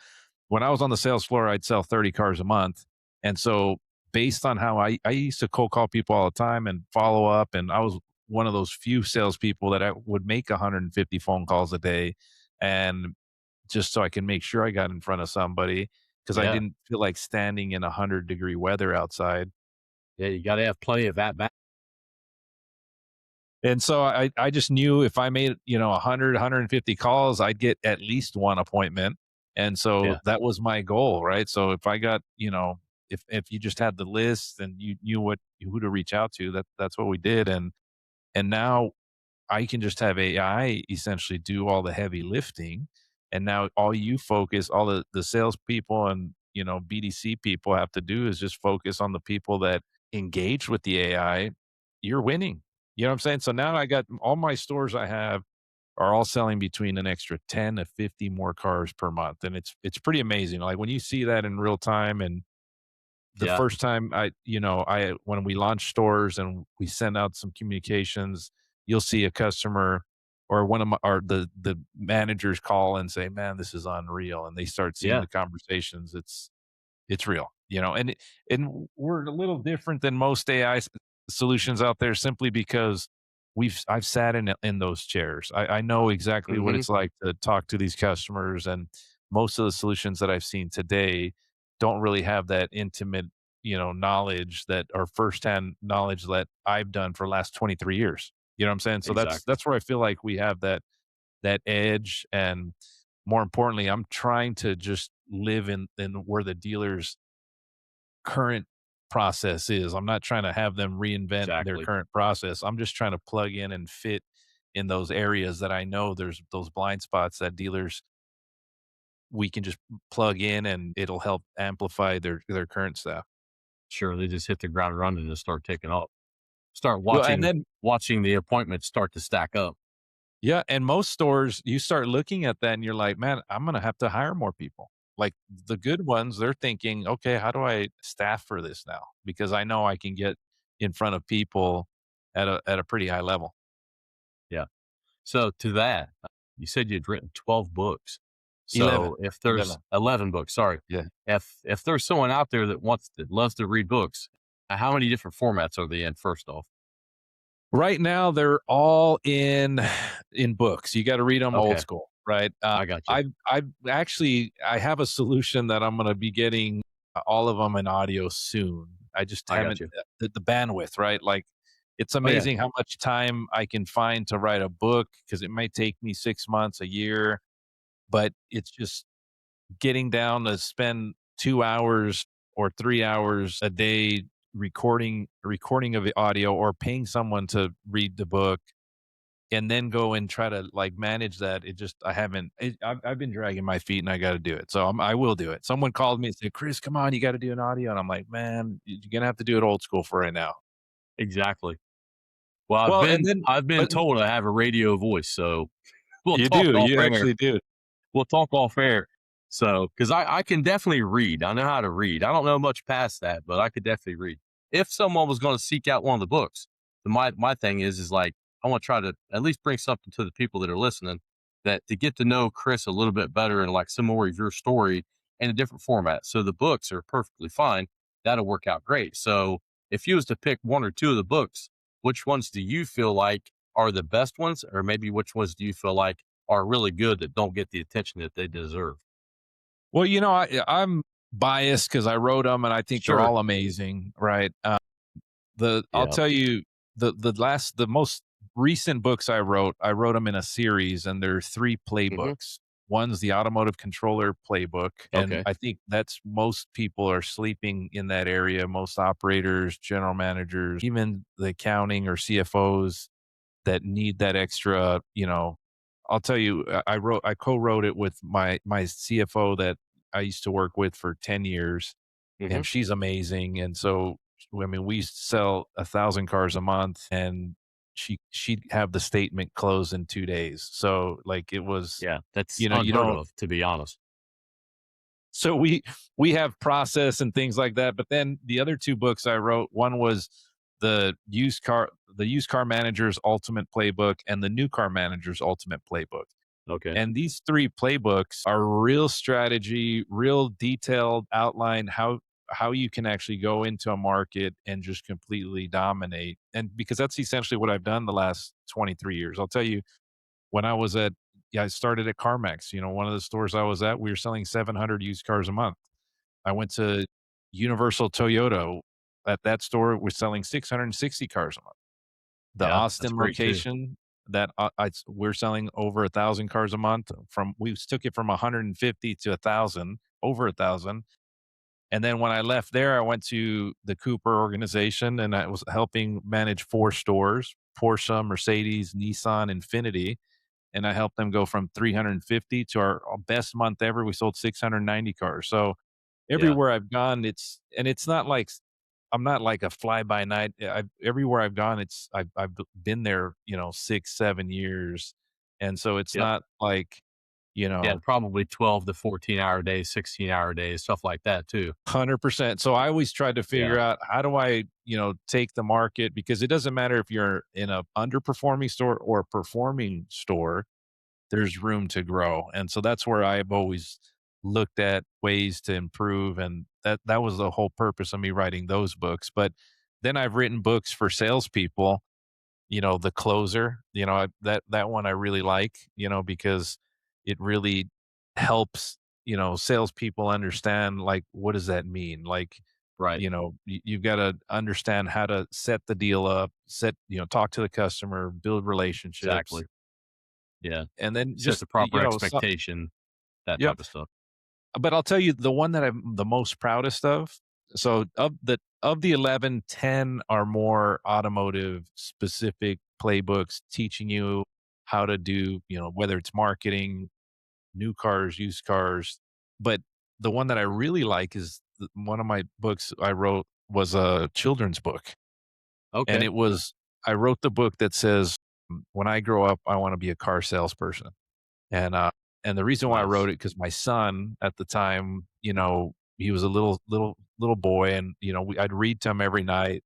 when I was on the sales floor, I'd sell 30 cars a month, and so based on how I used to cold call people all the time and follow up, and I was one of those few salespeople that I would make 150 phone calls a day, and just so I can make sure I got in front of somebody because I Yeah. didn't feel like standing in 100-degree weather outside. Yeah, you gotta have plenty of at bat. And so I just knew if I made, 100, 150 calls, I'd get at least one appointment. And so Yeah, that was my goal, right? So if I got, if you just had the list and you knew who to reach out to, that's what we did. And now I can just have AI essentially do all the heavy lifting. And now all the salespeople and BDC people have to do is just focus on the people that engage with the AI. You're winning. You know what I'm saying? So now I got all my stores I have are all selling between an extra 10 to 50 more cars per month. And it's pretty amazing. Like when you see that in real time and the yeah, first time when we launch stores and we send out some communications, you'll see a customer or one of my or the managers call and say, "Man, this is unreal," and they start seeing yeah, the conversations. It's real, and we're a little different than most AI solutions out there simply because I've sat in those chairs. I know exactly what mhm, it's like to talk to these customers, and most of the solutions that I've seen today don't really have that intimate, knowledge that or firsthand knowledge that I've done for the last 23 years. You know what I'm saying? So that's exactly. that's where I feel like we have that edge, and more importantly, I'm trying to just live in where the dealers current process is. I'm not trying to have them reinvent their Exactly. current process. I'm just trying to plug in and fit in those areas that I know there's those blind spots that dealers we can just plug in and it'll help amplify their current stuff. Sure, they just hit the ground running and start taking off. Start Well, and then watching the appointments start to stack up. yeah, and most stores, you start looking at that and you're like, "Man, I'm gonna have to hire more people." Like, the good ones, they're thinking, "Okay, how do I staff for this now? Because I know I can get in front of people at a pretty high level." Yeah. So to that, you said you'd written 12 books. 11, So if 11, there's 11 books, sorry. yeah. If there's someone out there that loves to read books, how many different formats are they in first off? Right now, they're all in books. You gotta read them old Okay, school, right? I got you. I have a solution that I'm gonna be getting, all of them in audio soon. I just I got haven't you. the bandwidth, right? Like, it's Oh yeah, amazing how much time I can find to write a book because it might take me 6 months, a year, but it's just getting down to spend 2 hours or 3 hours a day recording of the audio or paying someone to read the book and then go and try to, like, manage that. It just I haven't I've been dragging my feet, and I gotta do it. So, I will do it. Someone called me and said, "Chris, come on, you gotta do an audio," and I'm like, "Man, you're gonna have to do it old school for right now." exactly. Well, Well, and then I've been but told I have a radio voice, so we'll you talk do, off you air. actually do. We'll talk off air. So, because I can definitely read. I know how to read. I don't know much past that, but I could definitely read. If someone was going to seek out one of the books, then my thing is like I want to try to at least bring something to the people that are listening that to get to know Chris a little bit better and like some more of your story in a different format. So the books are perfectly fine. That'll work out great. So if you was to pick one or two of the books, which ones do you feel like are the best ones, or maybe which ones do you feel like are really good that don't get the attention that they deserve? Well, biased because I wrote them and I think they're Sure. all amazing, right? I'll Yeah. tell you the most recent books I wrote them in a series, and there are three Hmm. playbooks. One's the automotive controller playbook, and Okay. I think that's most people are sleeping in that area. Most operators, general managers, even the accounting or CFOs that need that extra, I'll tell you, I co-wrote it with my CFO that I used to work with for 10 years, Hmm. and she's amazing. And so, I mean, we used to sell 1,000 cars a month, and she'd have the statement closed in 2 days. So like it was, Yeah. That's you unheard don't. of, to be honest. So we have process and things like that. But then the other two books I wrote, one was the used car manager's ultimate playbook and the new car manager's ultimate playbook. Okay. And these three playbooks are real strategy, real detailed outline how you can actually go into a market and just completely dominate. And because that's essentially what I've done the last 23 years. I'll tell you, when I was at yeah, I started at CarMax. One of the stores I was at, we were selling 700 used cars a month. I went to Universal Toyota. At that store, we're selling 660 cars a month. The Yeah. That's Austin great too. location that we're selling over 1,000 cars a month. We took it from 150 to 1,000, over 1,000. And then when I left there, I went to the Cooper organization and I was helping manage four stores: Porsche, Mercedes, Nissan, Infinity, and I helped them go from 350 to our best month ever. We sold 690 cars. So Yeah. everywhere I've gone, it's not like I'm not like a fly by night. Everywhere I've gone, I've been there, 6, 7 years, and so it's Yep. not like, you Yeah. know, Probably 12 to 14-hour days, 16-hour days, stuff like that too. 100%. So I always tried to Yeah. figure out how do I, take the market, because it doesn't matter if you're in a underperforming store or a performing store. There's room to grow. And so that's where I've always looked at ways to improve. And that was the whole purpose of me writing those books. But then I've written books for salespeople, The Closer, that one I really like, because it really helps, salespeople understand, like, what does that mean? Like, Right. you've got to understand how to set the deal up, talk to the customer, build relationships, Exactly. Yeah. and then Set just, the proper expectation, that yep. type of stuff. But I'll tell you the one that I'm the most proudest of. So of the 11, 10 are more automotive specific playbooks teaching you how to do, whether it's marketing, new cars, used cars. But the one that I really like is one of my books I wrote was a children's book. And Okay. I wrote the book that says, when I grow up, I want to be a car salesperson. And, and the reason why I wrote Nice. it, because my son at the time, he was a little boy, and, I'd read to him every night.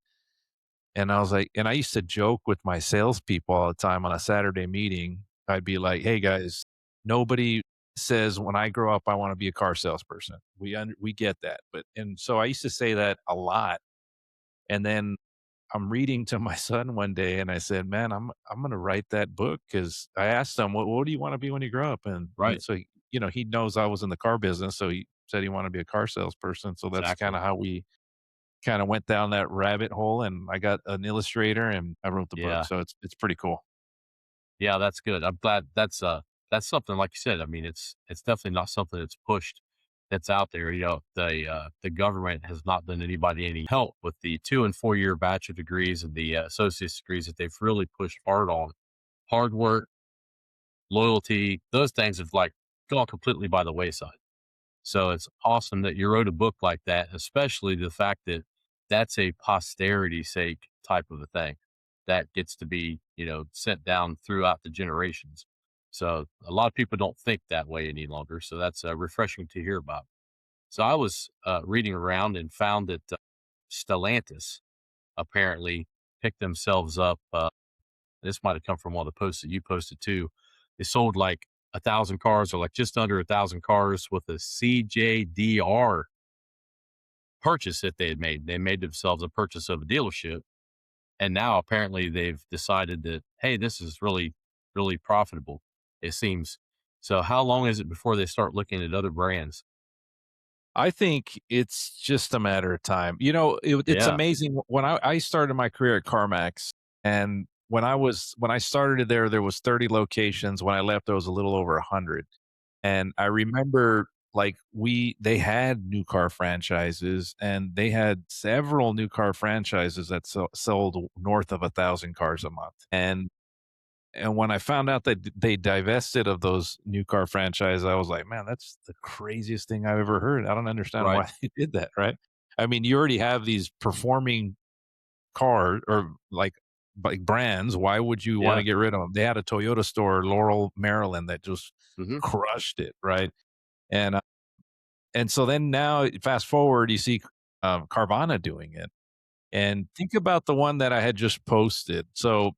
And I was like, and I used to joke with my salespeople all the time on a Saturday meeting. I'd be like, "Hey guys, nobody says when I grow up I want to be a car salesperson. We get that." And so I used to say that a lot. And then I'm reading to my son one day, and I said, "Man, I'm gonna write that book." Because I asked him, "What do you want to be when you grow up?" And Right. he knows I was in the car business, so he said he wanted to be a car salesperson. So that's kind Exactly. of how we kind of went down that rabbit hole. And I got an illustrator, and I wrote the book, Yeah. so it's pretty cool. Yeah, that's good. I'm glad that's something like you said. I mean, it's definitely not something that's pushed that's out there. The government has not done anybody any help with the 2 and 4 year bachelor degrees and the associate's degrees that they've really pushed hard on. Hard work, loyalty, those things have like gone completely by the wayside. So it's awesome that you wrote a book like that, especially the fact that that's a posterity sake type of a thing that gets to be, sent down throughout the generations. So a lot of people don't think that way any longer. So that's refreshing to hear about. So I was reading around and found that Stellantis apparently picked themselves up. This might have come from one of the posts that you posted too. They sold like 1,000 cars, or like just under 1,000 cars, with a CJDR purchase that they had made. They made themselves a purchase of a dealership. And now apparently they've decided that, hey, this is really, really profitable, it seems. So how long is it before they start looking at other brands? I think it's just a matter of time. It's Yeah. amazing when I started my career at CarMax, and when I started there, there was 30 locations. When I left, there was a little over 100. And I remember like they had new car franchises, and they had several new car franchises that sold north of 1,000 cars a month. And when I found out that they divested of those new car franchise, I was like, man, that's the craziest thing I've ever heard. I don't understand Right. why they did that, right? I mean, you already have these performing car or like brands. Why would you want to Yeah. get rid of them? They had a Toyota store, Laurel, Maryland, that just Hmm. crushed it, right? And so then now, fast forward, you see Carvana doing it, and think about the one that I had just posted. So,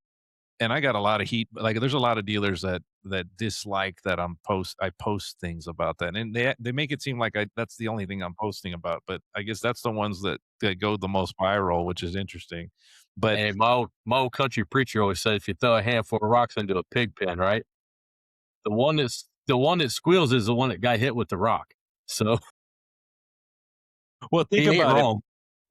and I got a lot of heat. Like, there's a lot of dealers that dislike that I post things about that, and they make it seem like that's the only thing I'm posting about. But I guess that's the ones that go the most viral, which is interesting. But And my old country preacher always said, if you throw a handful of rocks into a pig pen, right, the one that squeals is the one that got hit with the rock. So well, think he ain't about it. wrong.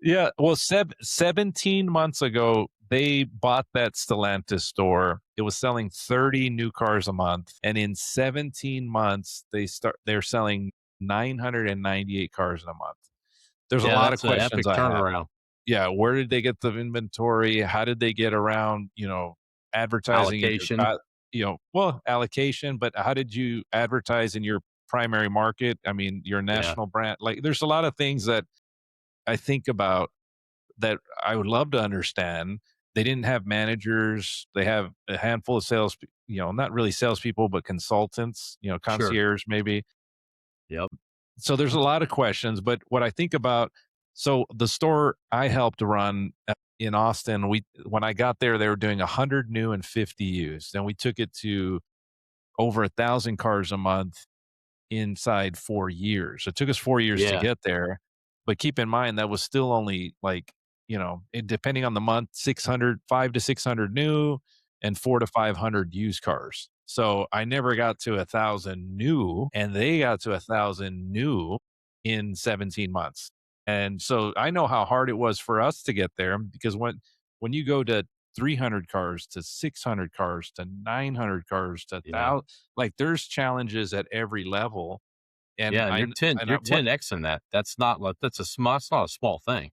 Yeah, well, 17 months ago, they bought that Stellantis store. It was selling 30 new cars a month, and in 17 months, they're selling 998 cars in a month. There's a Yeah, lot of that's an questions epic I have. turnaround. Yeah, where did they get the inventory? How did they get around, advertising in your, Allocation. allocation, but how did you advertise in your primary market? I mean, your Yeah, national brand. Like, there's a lot of things that I think about that I would love to understand. They didn't have managers. They have a handful of not really salespeople, but consultants, sure. concierge maybe. Yep. So there's a lot of questions. But what I think about, so the store I helped run in Austin, when I got there, they were doing 100 new and 50 used, and we took it to over 1,000 cars a month inside 4 years. It took us 4 years to Yeah, get there, but keep in mind that was still only like, depending on the month, 5 to 600 new and 4 to 500 used cars. So I never got to 1,000 new, and they got to 1,000 new in 17 months. And so I know how hard it was for us to get there, because when you go to 300 cars to 600 cars to 900 cars to yeah, 1,000, like, there's challenges at every level. and yeah, and I you're kn 10 and you're I what 10X in that. That's not like that's not a small thing.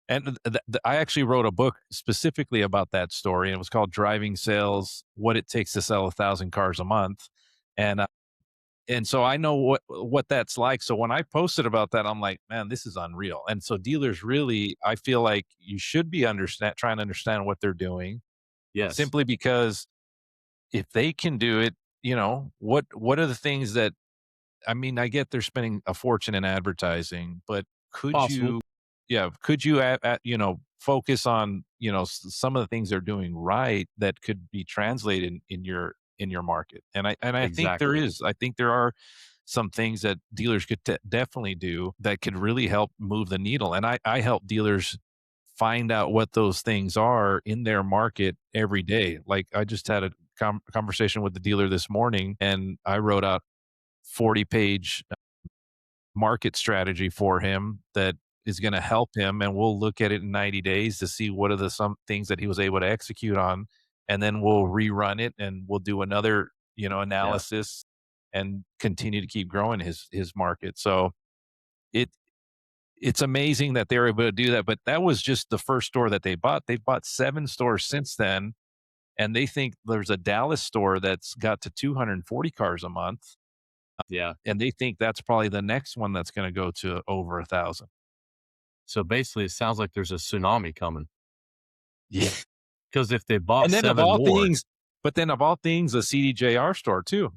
and I actually wrote a book specifically about that story, and it was called Driving Sales: What It Takes to Sell 1,000 Cars a Month. And so I know what that's like. So when I posted about that, I'm like, man, this is unreal. And so dealers really, I feel like you should be trying to understand what they're doing, Yes, simply because if they can do it, what are the things that, I mean, I get they're spending a fortune in advertising, but could possible. you, yeah, could you, focus on, some of the things they're doing right that could be translated in your market? And I think Exactly. I think there are some things that dealers could definitely do that could really help move the needle. And I help dealers find out what those things are in their market every day. Like, I just had a conversation with the dealer this morning, and I wrote out 40-page market strategy for him that is going to help him, and we'll look at it in 90 days to see what are the some things that he was able to execute on, and then we'll rerun it, and we'll do another, Yeah. analysis, and continue to keep growing his market. So it it's amazing that they're able to do that, but that was just the first store that they bought. They've bought 7 stores since then, and they think there's a Dallas store that's got to 240 cars a month, Yeah. and they think that's probably the next one that's gonna go to over 1,000. So basically, it sounds like there's a tsunami coming. Yeah. Because if they bought And then, 7 more. of all things, a CDJR store too.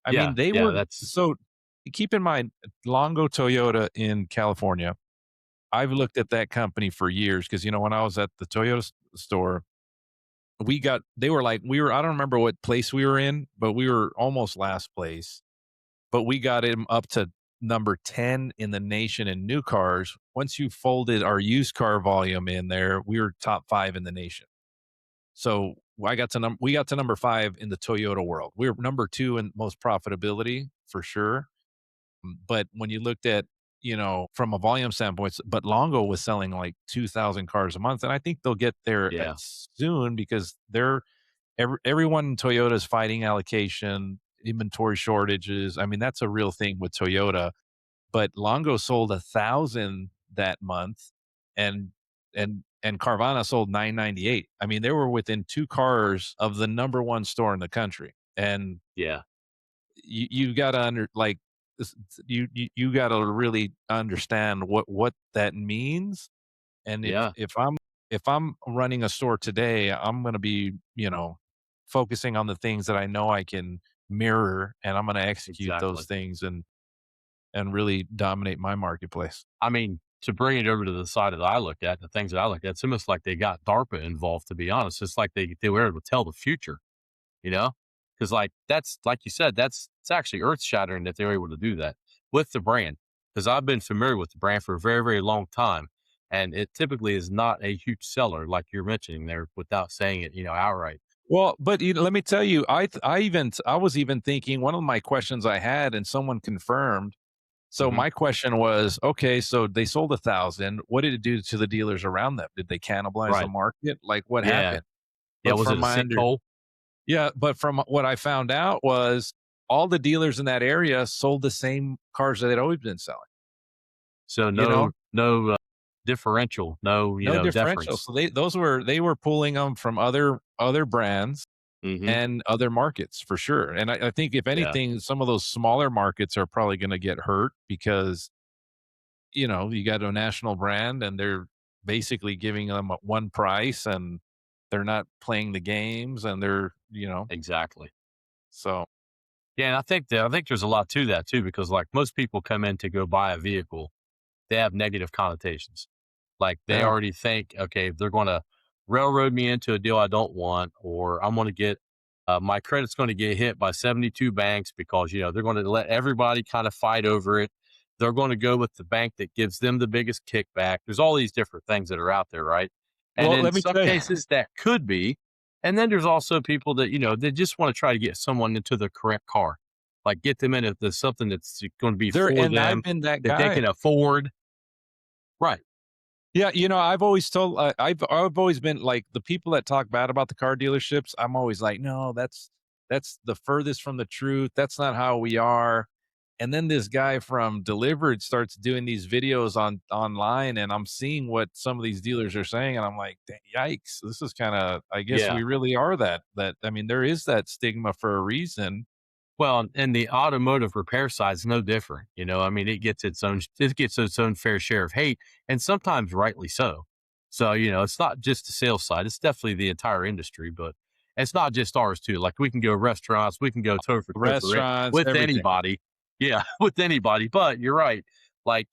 I Yeah, mean, they yeah, were that's so keep in mind, Longo Toyota in California, I've looked at that company for years, because, when I was at the Toyota store, they were like, I don't remember what place we were in, but we were almost last place. But we got him up to number 10 in the nation in new cars. Once you folded our used car volume in there, we were top 5 in the nation. So we got to number 5 in the Toyota world. We were number 2 in most profitability for sure. But when you looked at from a volume standpoint, but Longo was selling like 2,000 cars a month. And I think they'll get there Yeah. soon because everyone in Toyota is fighting allocation, inventory shortages. I mean, that's a real thing with Toyota. But Longo sold 1,000 that month, and Carvana sold 998. I mean, they were within 2 cars of the number 1 store in the country. And Yeah. you gotta you gotta really understand what that means. And Yeah. if I'm running a store today, I'm gonna be, focusing on the things that I know I can mirror, and I'm gonna execute those Exactly. things and really dominate my marketplace. I mean, to bring it over to the side that I look at, the things that I look at, it's almost like they got DARPA involved, to be honest. It's like they were able to tell the future, you know? Because like that's like you said, it's actually earth shattering that they're able to do that with the brand. Because I've been familiar with the brand for a very, very long time. And it typically is not a huge seller, like you're mentioning there, without saying it, outright. Well, but let me tell you, I was even thinking one of my questions I had, and someone confirmed. So Hmm. my question was, okay, so they sold 1,000. What did it do to the dealers around them? Did they cannibalize the Right. market? Like what Yeah. happened? Yeah. But Was it from a my under sinkhole? Yeah, but from what I found out was all the dealers in that area sold the same cars that they'd always been selling. So You know, no differential, no, no differential. deference. So they were pulling them from other brands Hmm. and other markets for sure. And I think if Yeah. anything, some of those smaller markets are probably going to get hurt because you got a national brand and they're basically giving them one price and they're not playing the games and Exactly. so Yeah, and I think there's a lot to that too, because like most people come in to go buy a vehicle, they have negative connotations. Like they yeah. already think, okay, they're going to railroad me into a deal I don't want, or I'm going to get my credit's going to get hit by 72 banks because they're going to let everybody kind of fight over it. They're going to go with the bank that gives them the biggest kickback. There's all these different things that are out there, right? And Well, in let me some tell you. cases that could be, and then there's also people that they just want to try to get someone into the correct car, like get them into something that's going to be for And I've them been that that they guy. can afford. Right. Yeah, I've always told I've always been like the people that talk bad about the car dealerships. I'm always like, no, that's the furthest from the truth. That's not how we are. And then this guy from Delivered starts doing these videos online, and I'm seeing what some of these dealers are saying, and I'm like, yikes, this is kind of. I guess Yeah. we really are that. I mean, there is that stigma for a reason. Well, and the automotive repair side is no different. I mean, it gets its own fair share of hate, and sometimes rightly so. So, it's not just the sales side; it's definitely the entire industry. But it's not just ours too. Like we can go restaurants, we can go toe for toe for it Restaurants, with everything. anybody. Yeah, with anybody. But you're right. Like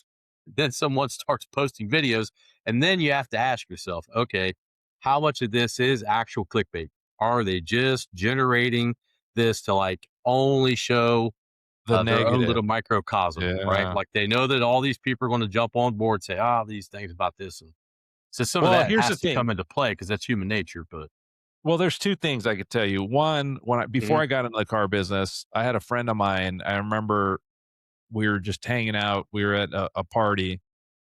then someone starts posting videos, and then you have to ask yourself, okay, how much of this is actual clickbait? Are they just generating this to like only show The their own negative. little microcosm, right? Yeah. Like they know that all these people are going to jump on board, say, these things about this. And so some of Well, that here's the has to thing. come into play because that's human nature. But Well, there's 2 things I could tell you. One, before Mhm, I got into the car business, I had a friend of mine. I remember we were just hanging out. We were at a party,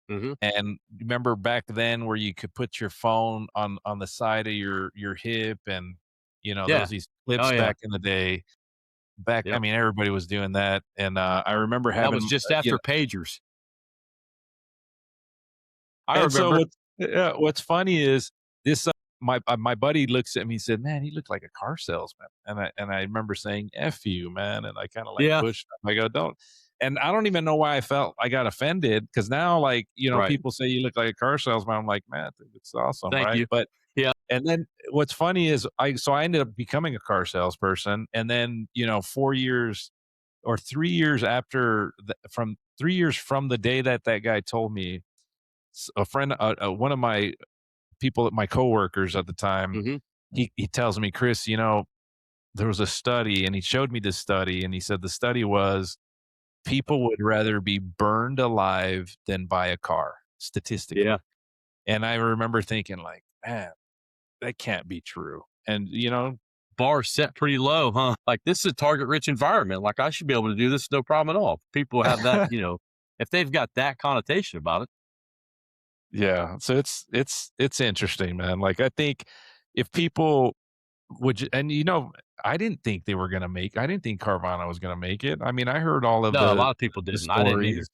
mhm. and remember back then where you could put your phone on the side of your hip, and there was Yeah. these Oh, clips yeah. back in the day. I Yep. mean, everybody was doing that, and I remember That was having, just after pagers. I and so remember. what's funny is this, my buddy looks at me and said, "Man, he looked like a car salesman." And I remember saying, "F you, man," and I kinda, like, Yeah. pushed him. I go, "Don't." And I don't even know why I got offended because now, like, Right. people say you look like a car salesman. I'm like, "Man, it's awesome," Thank right? you. But Yeah. and then what's funny is I ended up becoming a car salesperson, and then, 4 years or 3 years after the from 3 years from the day that that guy told me, a friend, one of my people, my coworkers at the time, Hmm. he tells me, "Chris, there was a study," and he showed me this study, and he said the study was people would rather be burned alive than buy a car Yeah. statistically. And I remember thinking like, man, that can't be true. And Bar set pretty low, huh? Like this is a target rich environment. Like I should be able to do this no problem at all. People have that. if they've got that connotation about it. Yeah, so it's interesting, man. Like, I think if people would ju and, I didn't think they were gonna make I didn't think Carvana was gonna make it. I mean, I heard all of No, a lot of the people the didn't. I didn't either. stories.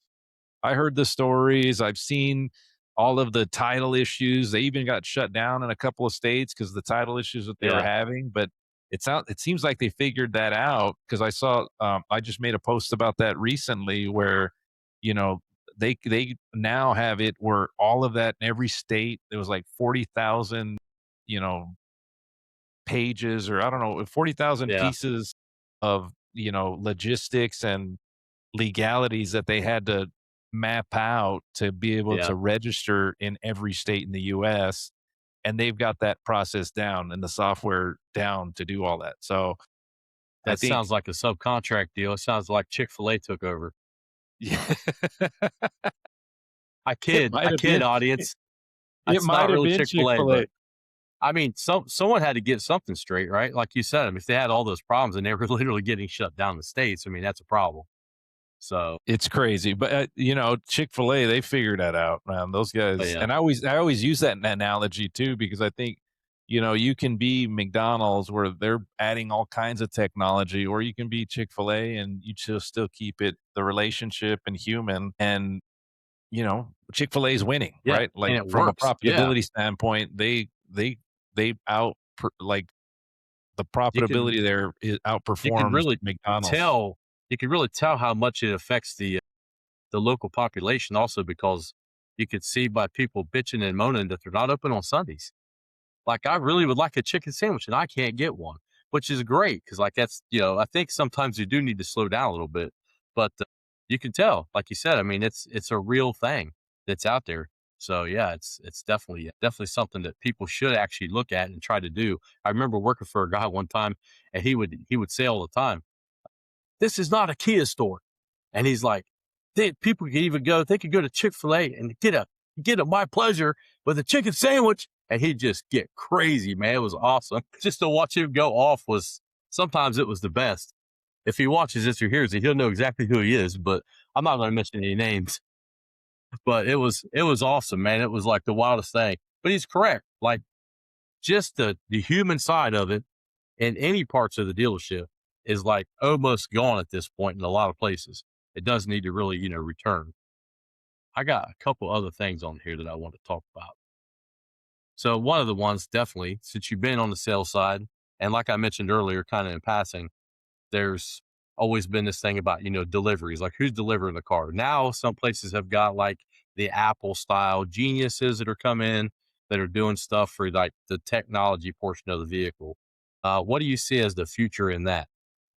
I heard the stories. I've seen all of the title issues. They even got shut down in a couple of states because the title issues that they were Yeah, having. But it seems like they figured that out because I saw I just made a post about that recently where, you know, they now have it where all of that in every state, there was like 40,000, you know, pages, or I don't know, 40,000 yeah, pieces of, logistics and legalities that they had to map out to be able yeah. to register in every state in the US, and they've got that process down and the software down to do all that. So, I That think sounds like a subcontract deal. It sounds like Chick-fil-A took over. yeah, it I might have kid, been audience. it It's not might have really been Chick-fil-A, Chick-fil-A. but I mean, someone had to get something straight, right? Like you said, I mean, if they had all those problems and they were literally getting shut down in the States, I mean, that's a problem. So, It's crazy, but, Chick-fil-A, they figured that out, man. Those but guys, yeah, and I always use that analogy too because I think, you can be McDonald's where they're adding all kinds of technology, or you can be Chick-fil-A and you just still keep it the relationship and human, and, Chick-fil-A is winning, yeah, right? and Like, it from a works. Yeah, profitability standpoint, they like, the you can profitability there you can outperforms really McDonald's. tell you can really tell how much it affects the local population also because you could see by people bitching and moaning that they're not open on Sundays. Like, I really would like a chicken sandwich, and I can't get one, which is great because, like, that's I think sometimes you do need to slow down a little bit, but, you can tell, like you said, I mean, it's a real thing that's out there. So, yeah, it's definitely something that people should actually look at and try to do. I remember working for a guy one time, and he would say all the time, "This is not a Kia store." And he's like, people could even they could go to Chick-fil-A and get a My Pleasure with a chicken sandwich. And he'd just get crazy, man. It was awesome. Just to watch him go off was sometimes it was the best. If he watches this or hears it, he'll know exactly who he is, but I'm not going to mention any names. But it was awesome, man. It was like the wildest thing. But he's correct. Like just the human side of it in any parts of the dealership is like almost gone at this point in a lot of places. It does need to really, return. I got a couple other things on here that I want to talk about. So one of the ones definitely, since you've been on the sales side, and like I mentioned earlier, kind of in passing, there's always been this thing about, deliveries, like who's delivering the car. Now some places have got like the Apple style geniuses that are coming in that are doing stuff for like the technology portion of the vehicle. What do you see as the future in that?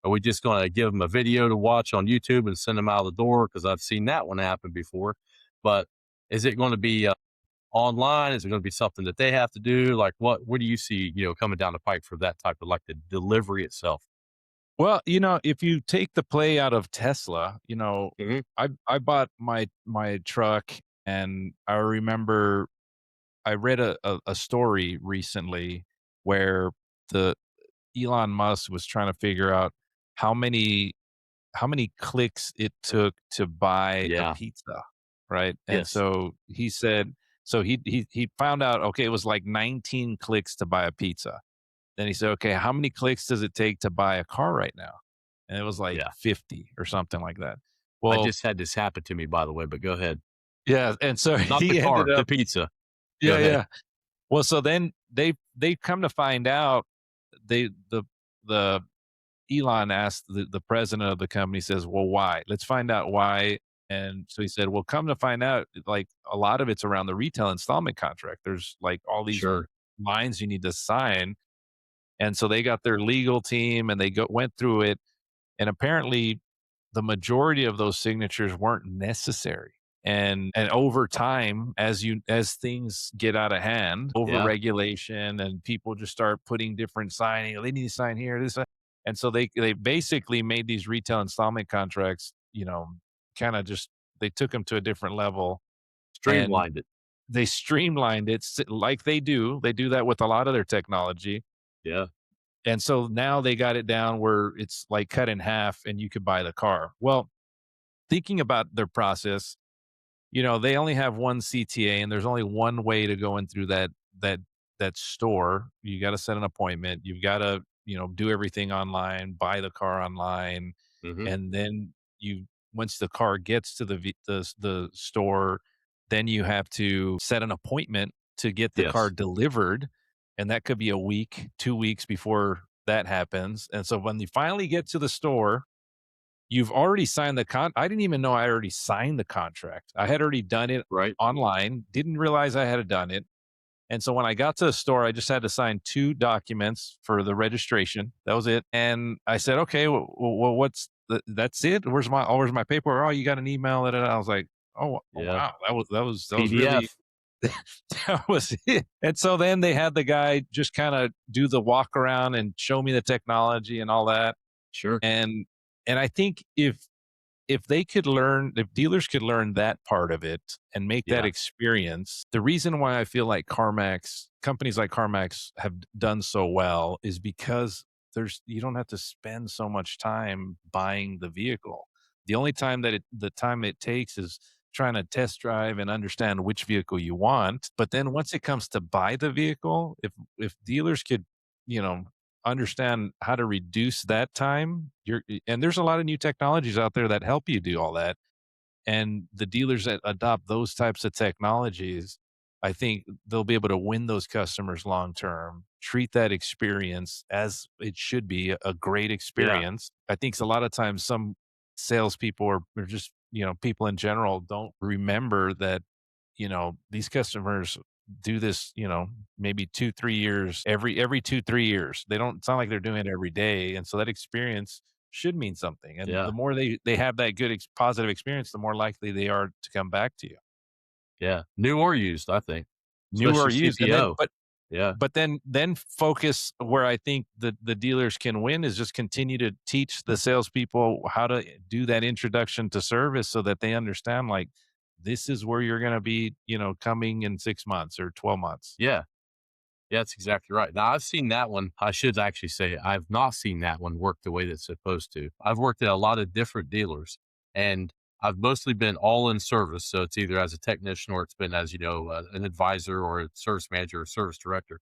Are we just going to give them a video to watch on YouTube and send them out of the door? Because I've seen that one happen before. But is it going to be online? Is it going to be something that they have to do? Like, what do you see, coming down the pike for that type of like the delivery itself? Well, if you take the play out of Tesla, Hmm. I bought my truck, and I remember I read a story recently where the Elon Musk was trying to figure out how many how many clicks it took to buy a Yeah. pizza, right? And Yes. so he said, so he found out, okay, it was like 19 clicks to buy a pizza. Then he said, okay, how many clicks does it take to buy a car right now? And it was like Yeah. 50 or something like that. I Well, just had this happen to me, by the way, but go ahead. yeah, and so Not the he ended car, the up, pizza. Go yeah, ahead. yeah. Well, so then they come to find out, they the Elon asked the president of the company, says, "Well, why? Let's find out why." And so he said, "Well, come to find out, like a lot of it's around the retail installment contract. There's like all these Sure. lines you need to sign." And so they got their legal team and they went through it, and apparently the majority of those signatures weren't necessary. And over time, as things get out of hand, over Yeah. regulation, and people just start putting different signing, "Oh, they need to sign here, this, and so they basically made these retail installment contracts, kind of just, they took them to a different level, and Streamlined it. they streamlined it, like they do that with a lot of their technology. Yeah. And so now they got it down where it's like cut in half and you could buy the car. Well, thinking about their process, they only have one CTA and there's only one way to go in through that that store. You got to set an appointment. You've got to, do everything online, buy the car online, Hmm. and then you once the car gets to the store, then you have to set an appointment to get the car Yes. delivered, and that could be a week, 2 weeks before that happens. And so when you finally get to the store, you've already signed the I didn't even know I already signed the contract. I had already done it Right. online, didn't realize I had done it. And so when I got to the store, I just had to sign 2 documents for the registration. That was it. And I said, "Okay, well, that's it? Where's my paper? Oh, you got an email." I was like, "Oh, Yeah. wow. That was really PDF. that was it." And so then they had the guy just kinda do the walk around and show me the technology and all that. Sure. And I think if dealers could learn that part of it and make that Yeah. experience, the reason why I feel like companies like CarMax have done so well is because you don't have to spend so much time buying the vehicle. The time it takes is trying to test drive and understand which vehicle you want. But then once it comes to buy the vehicle, if dealers could, you know, understand how to reduce that time, and there's a lot of new technologies out there that help you do all that. And the dealers that adopt those types of technologies, I think they'll be able to win those customers long term, treat that experience as it should be, a great Yeah. experience. I think a lot of times some salespeople or just, people in general don't remember that, these customers do this, maybe 2, 3 years, every 2, 3 years. They don't sound like they're doing it every day. And so that experience should mean something. And the Yeah. more they have that good positive experience, the more likely they are to come back to you. Yeah. New or used, I think, New or especially used. And then CPO. Yeah. then focus where I think the dealers can win is just continue to teach the salespeople how to do that introduction to service so that they understand, like, this is where you're gonna be, coming in 6 months or 12 months. Yeah. Yeah, that's exactly right. Now, I've seen that one. I should actually say I've not seen that one work the way that it's supposed to. I've worked at a lot of different dealers, and I've mostly been all in service. So it's either as a technician or it's been as, an advisor or a service manager or service director.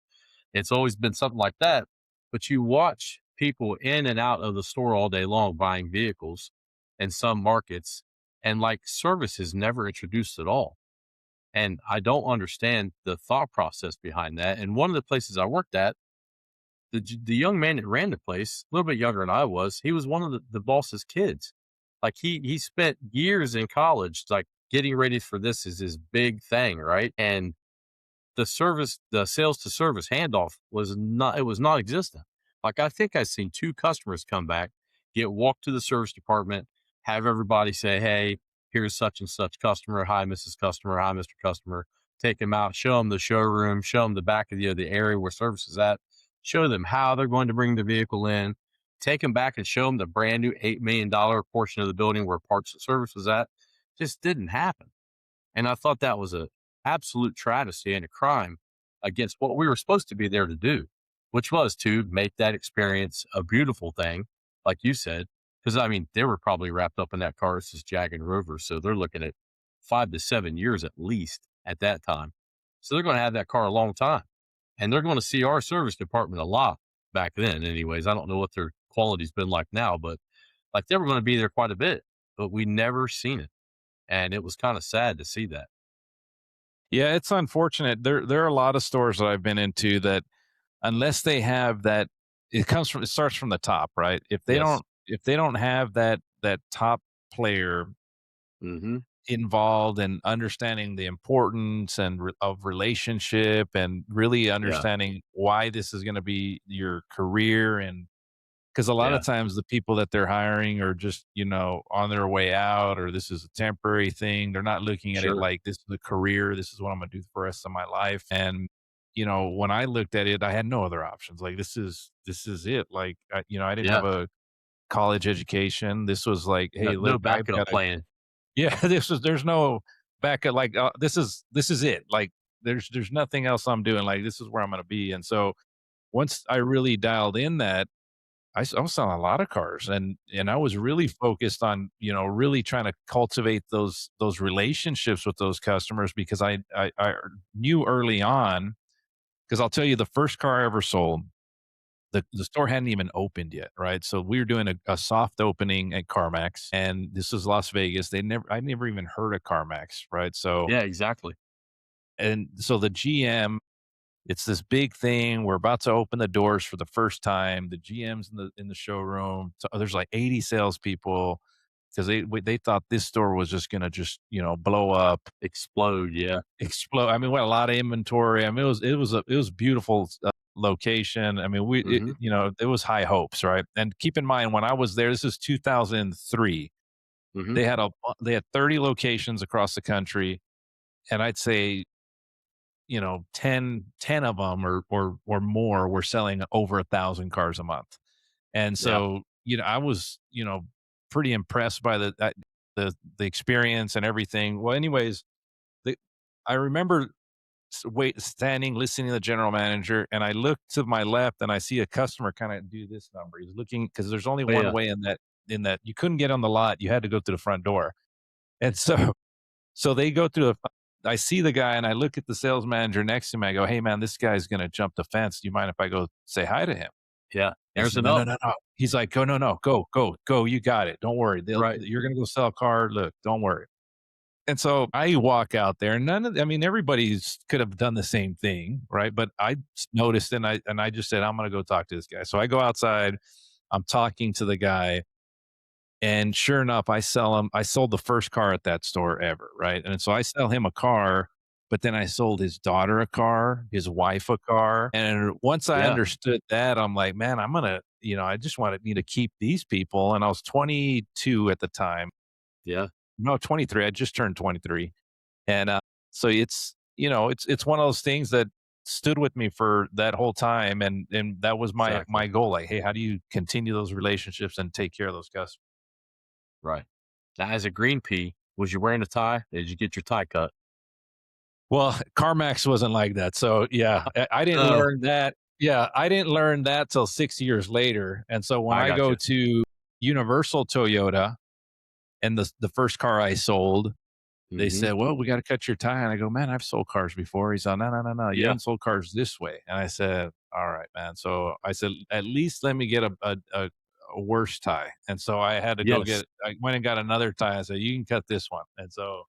It's always been something like that. But you watch people in and out of the store all day long buying vehicles in some markets, and like service is never introduced at all. And I don't understand the thought process behind that. And one of the places I worked at, the young man that ran the place, a little bit younger than I was, he was one of the boss's kids. Like he spent years in college, like getting ready for this is his big thing, right? And the sales to service handoff was not existent. Like I think I've seen two customers come back, get walked to the service department, have everybody say, "Hey, here's such and such customer. Hi, Mrs. Customer. Hi, Mr. Customer." Take them out, show them the showroom, show them the back of the area where service is at, show them how they're going to bring the vehicle in, take them back and show them the brand new $8 million portion of the building where parts and service was at. Just didn't happen. And I thought that was a absolute travesty and a crime against what we were supposed to be there to do, which was to make that experience a beautiful thing, like you said. Because I mean, they were probably wrapped up in that car as this Jag and Rover, so they're looking at 5 to 7 years at least at that time. So they're going to have that car a long time, and they're going to see our service department a lot back then. Anyways, I don't know what their quality's been like now, but like they were going to be there quite a bit, but we never seen it, and it was kind of sad to see that. Yeah, it's unfortunate. There are a lot of stores that I've been into that unless they have that, it starts from the top, right? Yes. If they don't have that top player Mhm. involved in understanding the importance of relationship and really Yeah, understanding why this is going to be your career, and because a lot yeah, of times the people that they're hiring are just, on their way out, or this is a temporary thing. They're not looking at it sure. like this is a career. This is what I'm going to do for the rest of my life. And, when I looked at it, I had no other options. Like, this is it. Like, I didn't have Yeah, a college education. This was like, no hey, no look, I've backup got to, plan. yeah, there's no backup. Like, this is it. Like, there's nothing else I'm doing. Like, this is where I'm going to be. And so once I really dialed in that, I was selling a lot of cars, and I was really focused on, really trying to cultivate those relationships with those customers because I knew early on, because I'll tell you the first car I ever sold, the store hadn't even opened yet, right? So we were doing a soft opening at CarMax, and this was Las Vegas. I never even heard of CarMax, right? Yeah, exactly. And so the GM, it's this big thing. We're about to open the doors for the first time. The GM's in the showroom. So there's like 80 salespeople because they thought this store was just gonna just blow up, Explode. Yeah. explode. I mean, we had a lot of inventory. I mean, it was a beautiful location. I mean, Hmm. it was high hopes, right? And keep in mind when I was there, this is 2003. Hmm. They had 30 locations across the country, and I'd say 10 of them or more were selling over 1,000 cars a month. And Yeah. so, I was, pretty impressed by the experience and everything. Well, anyways, the I remember standing, listening to the general manager, and I look to my left and I see a customer kind of do this number. He's looking because there's only Oh, one yeah. way in that you couldn't get on the lot. You had to go through the front door. And so they go through the I see the guy and I look at the sales manager next to me. I go, "Hey man, this guy's gonna jump the fence. Do you mind if I go say hi to him?" Yeah. He There's said, "No, no, another. no, no." He's like, "Go, no, no, go, go, go. You got it. Don't worry. Right. You're gonna go sell a car. Look, don't worry." And so I walk out there, and I mean, everybody's could have done the same thing, right? But I noticed, and I just said, "I'm gonna go talk to this guy." So I go outside. I'm talking to the guy, and sure enough, I sold the first car at that store ever, right? And so I sell him a car, but then I sold his daughter a car, his wife a car. And once I Yeah. understood that, I'm like, man, I just wanted me to keep these people. And I was 22 at the time. Yeah. No, 23. I just turned 23. And so it's one of those things that stood with me for that whole time. And that was my Exactly. goal. Like, hey, how do you continue those relationships and take care of those customers? Right. Now, as a green pea, was you wearing a tie? Did you get your tie cut? Well, CarMax wasn't like that. So yeah, I didn't Oh, learn that. Yeah, I didn't learn that till 6 years later. And so when I I got go you. to Universal Toyota and the first car I sold, they Hmm. said, "Well, we got to cut your tie." And I go, "Man, I've sold cars before." He's like, "No, no, no, no. You Yeah. haven't sold cars this way." And I said, "All right, man." So I said, "At least let me get a worse tie." And so I had to Yes. I went and got another tie. I said, "You can cut this one." And so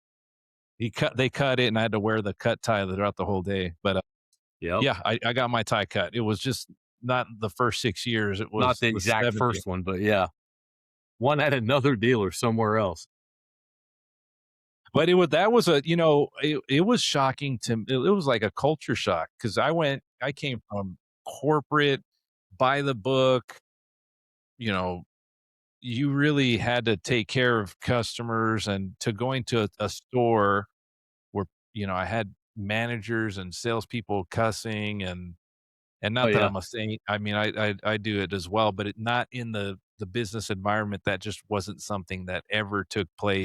they cut it, and I had to wear the cut tie throughout the whole day. But Yep. yeah, I got my tie cut. It was just not the first 6 years. It Not was the the exact 7th year. first one, but yeah, one at another dealer somewhere else. But that was it was shocking it was like a culture shock because I came from corporate, by the book, you know, you really had to take care of customers and to going to a store where, I had managers and salespeople cussing and Oh, not that yeah. I'm a saint. I mean, I do it as well, but not in the business environment. That just wasn't something that ever took place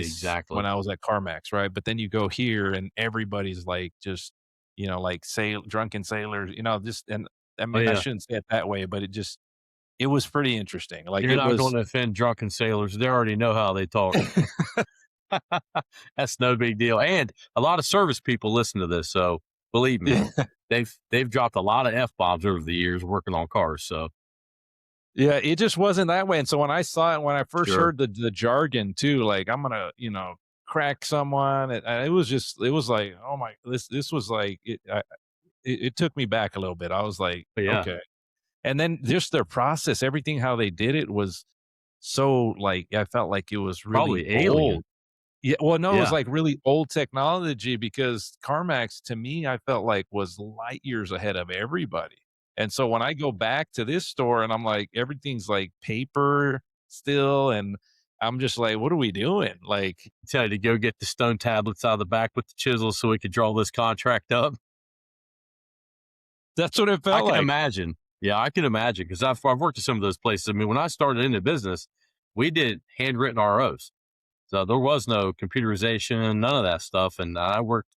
when Exactly. I was at CarMax, right? But then you go here and everybody's like just, like drunken sailors, just and I Oh, mean, I yeah. shouldn't say it that way, but it was pretty interesting. Like You're it not going was to offend drunken sailors. They already know how they talk. That's no big deal. And a lot of service people listen to this, so believe me, yeah. they've dropped a lot of F bombs over the years working on cars. So Yeah, it just wasn't that way. And so when I saw it, when I first sure. heard the jargon too, like I'm gonna, crack someone, and it was like, oh my, this was like it took me back a little bit. I was like, But yeah, okay. And then just their process, everything how they did it was so like I felt like it was really probably old. alien. Yeah, well, no, it was Yeah, like really old technology because CarMax to me, I felt like was light years ahead of everybody. And so when I go back to this store and I'm like, everything's like paper still, and I'm just like, what are we doing? Like, tell you to go get the stone tablets out of the back with the chisel so we could draw this contract up. that's what it I felt can like. imagine. Yeah, I can imagine because I've worked at some of those places. I mean, when I started in the business, we did handwritten ROs. So there was no computerization, none of that stuff. And I worked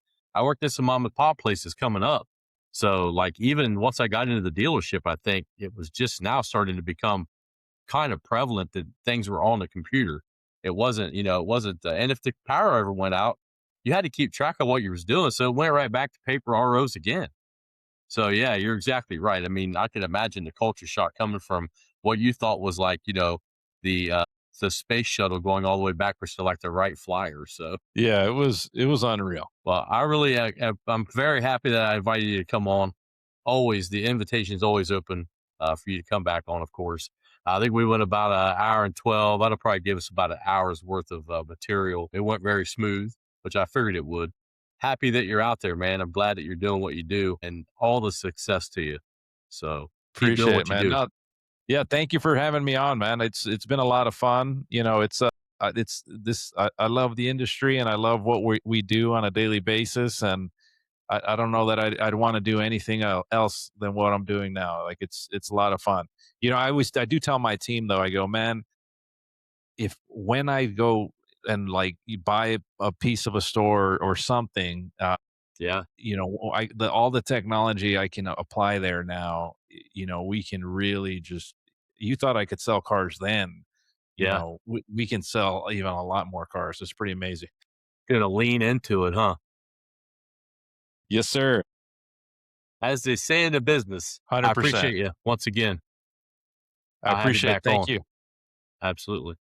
at some mom and pop places coming up. So like even once I got into the dealership, I think it was just now starting to become kind of prevalent that things were on the computer. It wasn't, it wasn't, and if the power ever went out, you had to keep track of what you was doing. So it went right back to paper ROs again. So yeah, you're exactly right. I mean, I can imagine the culture shock coming from what you thought was like, the the space shuttle going all the way backwards to like the Wright Flyer. So, Yeah, it was unreal. well, I really, I'm very happy that I invited you to come on. Always, the invitation is always open for you to come back on. Of course, I think we went about an hour and 12. That'll probably give us about an hour's worth of material. It went very smooth, which I figured it would. Happy that you're out there, man. I'm glad that you're doing what you do, and all the success to you. So keep doing Appreciate it, what you man. do. No, yeah, thank you for having me on, man. It's been a lot of fun. It's this. I love the industry and I love what we do on a daily basis. And I don't know that I'd want to do anything else than what I'm doing now. Like it's a lot of fun. I do tell my team though. I go, man, if when I go and like you buy a piece of a store or something, Yeah, all the technology I can apply there now, we can really just you thought I could sell cars then, yeah. we can sell even a lot more cars. It's pretty amazing. Gonna lean into it, huh? Yes, sir. As they say in the business. I 100%. appreciate you once again. I I'll have you appreciate it. back Thank on. you. Absolutely.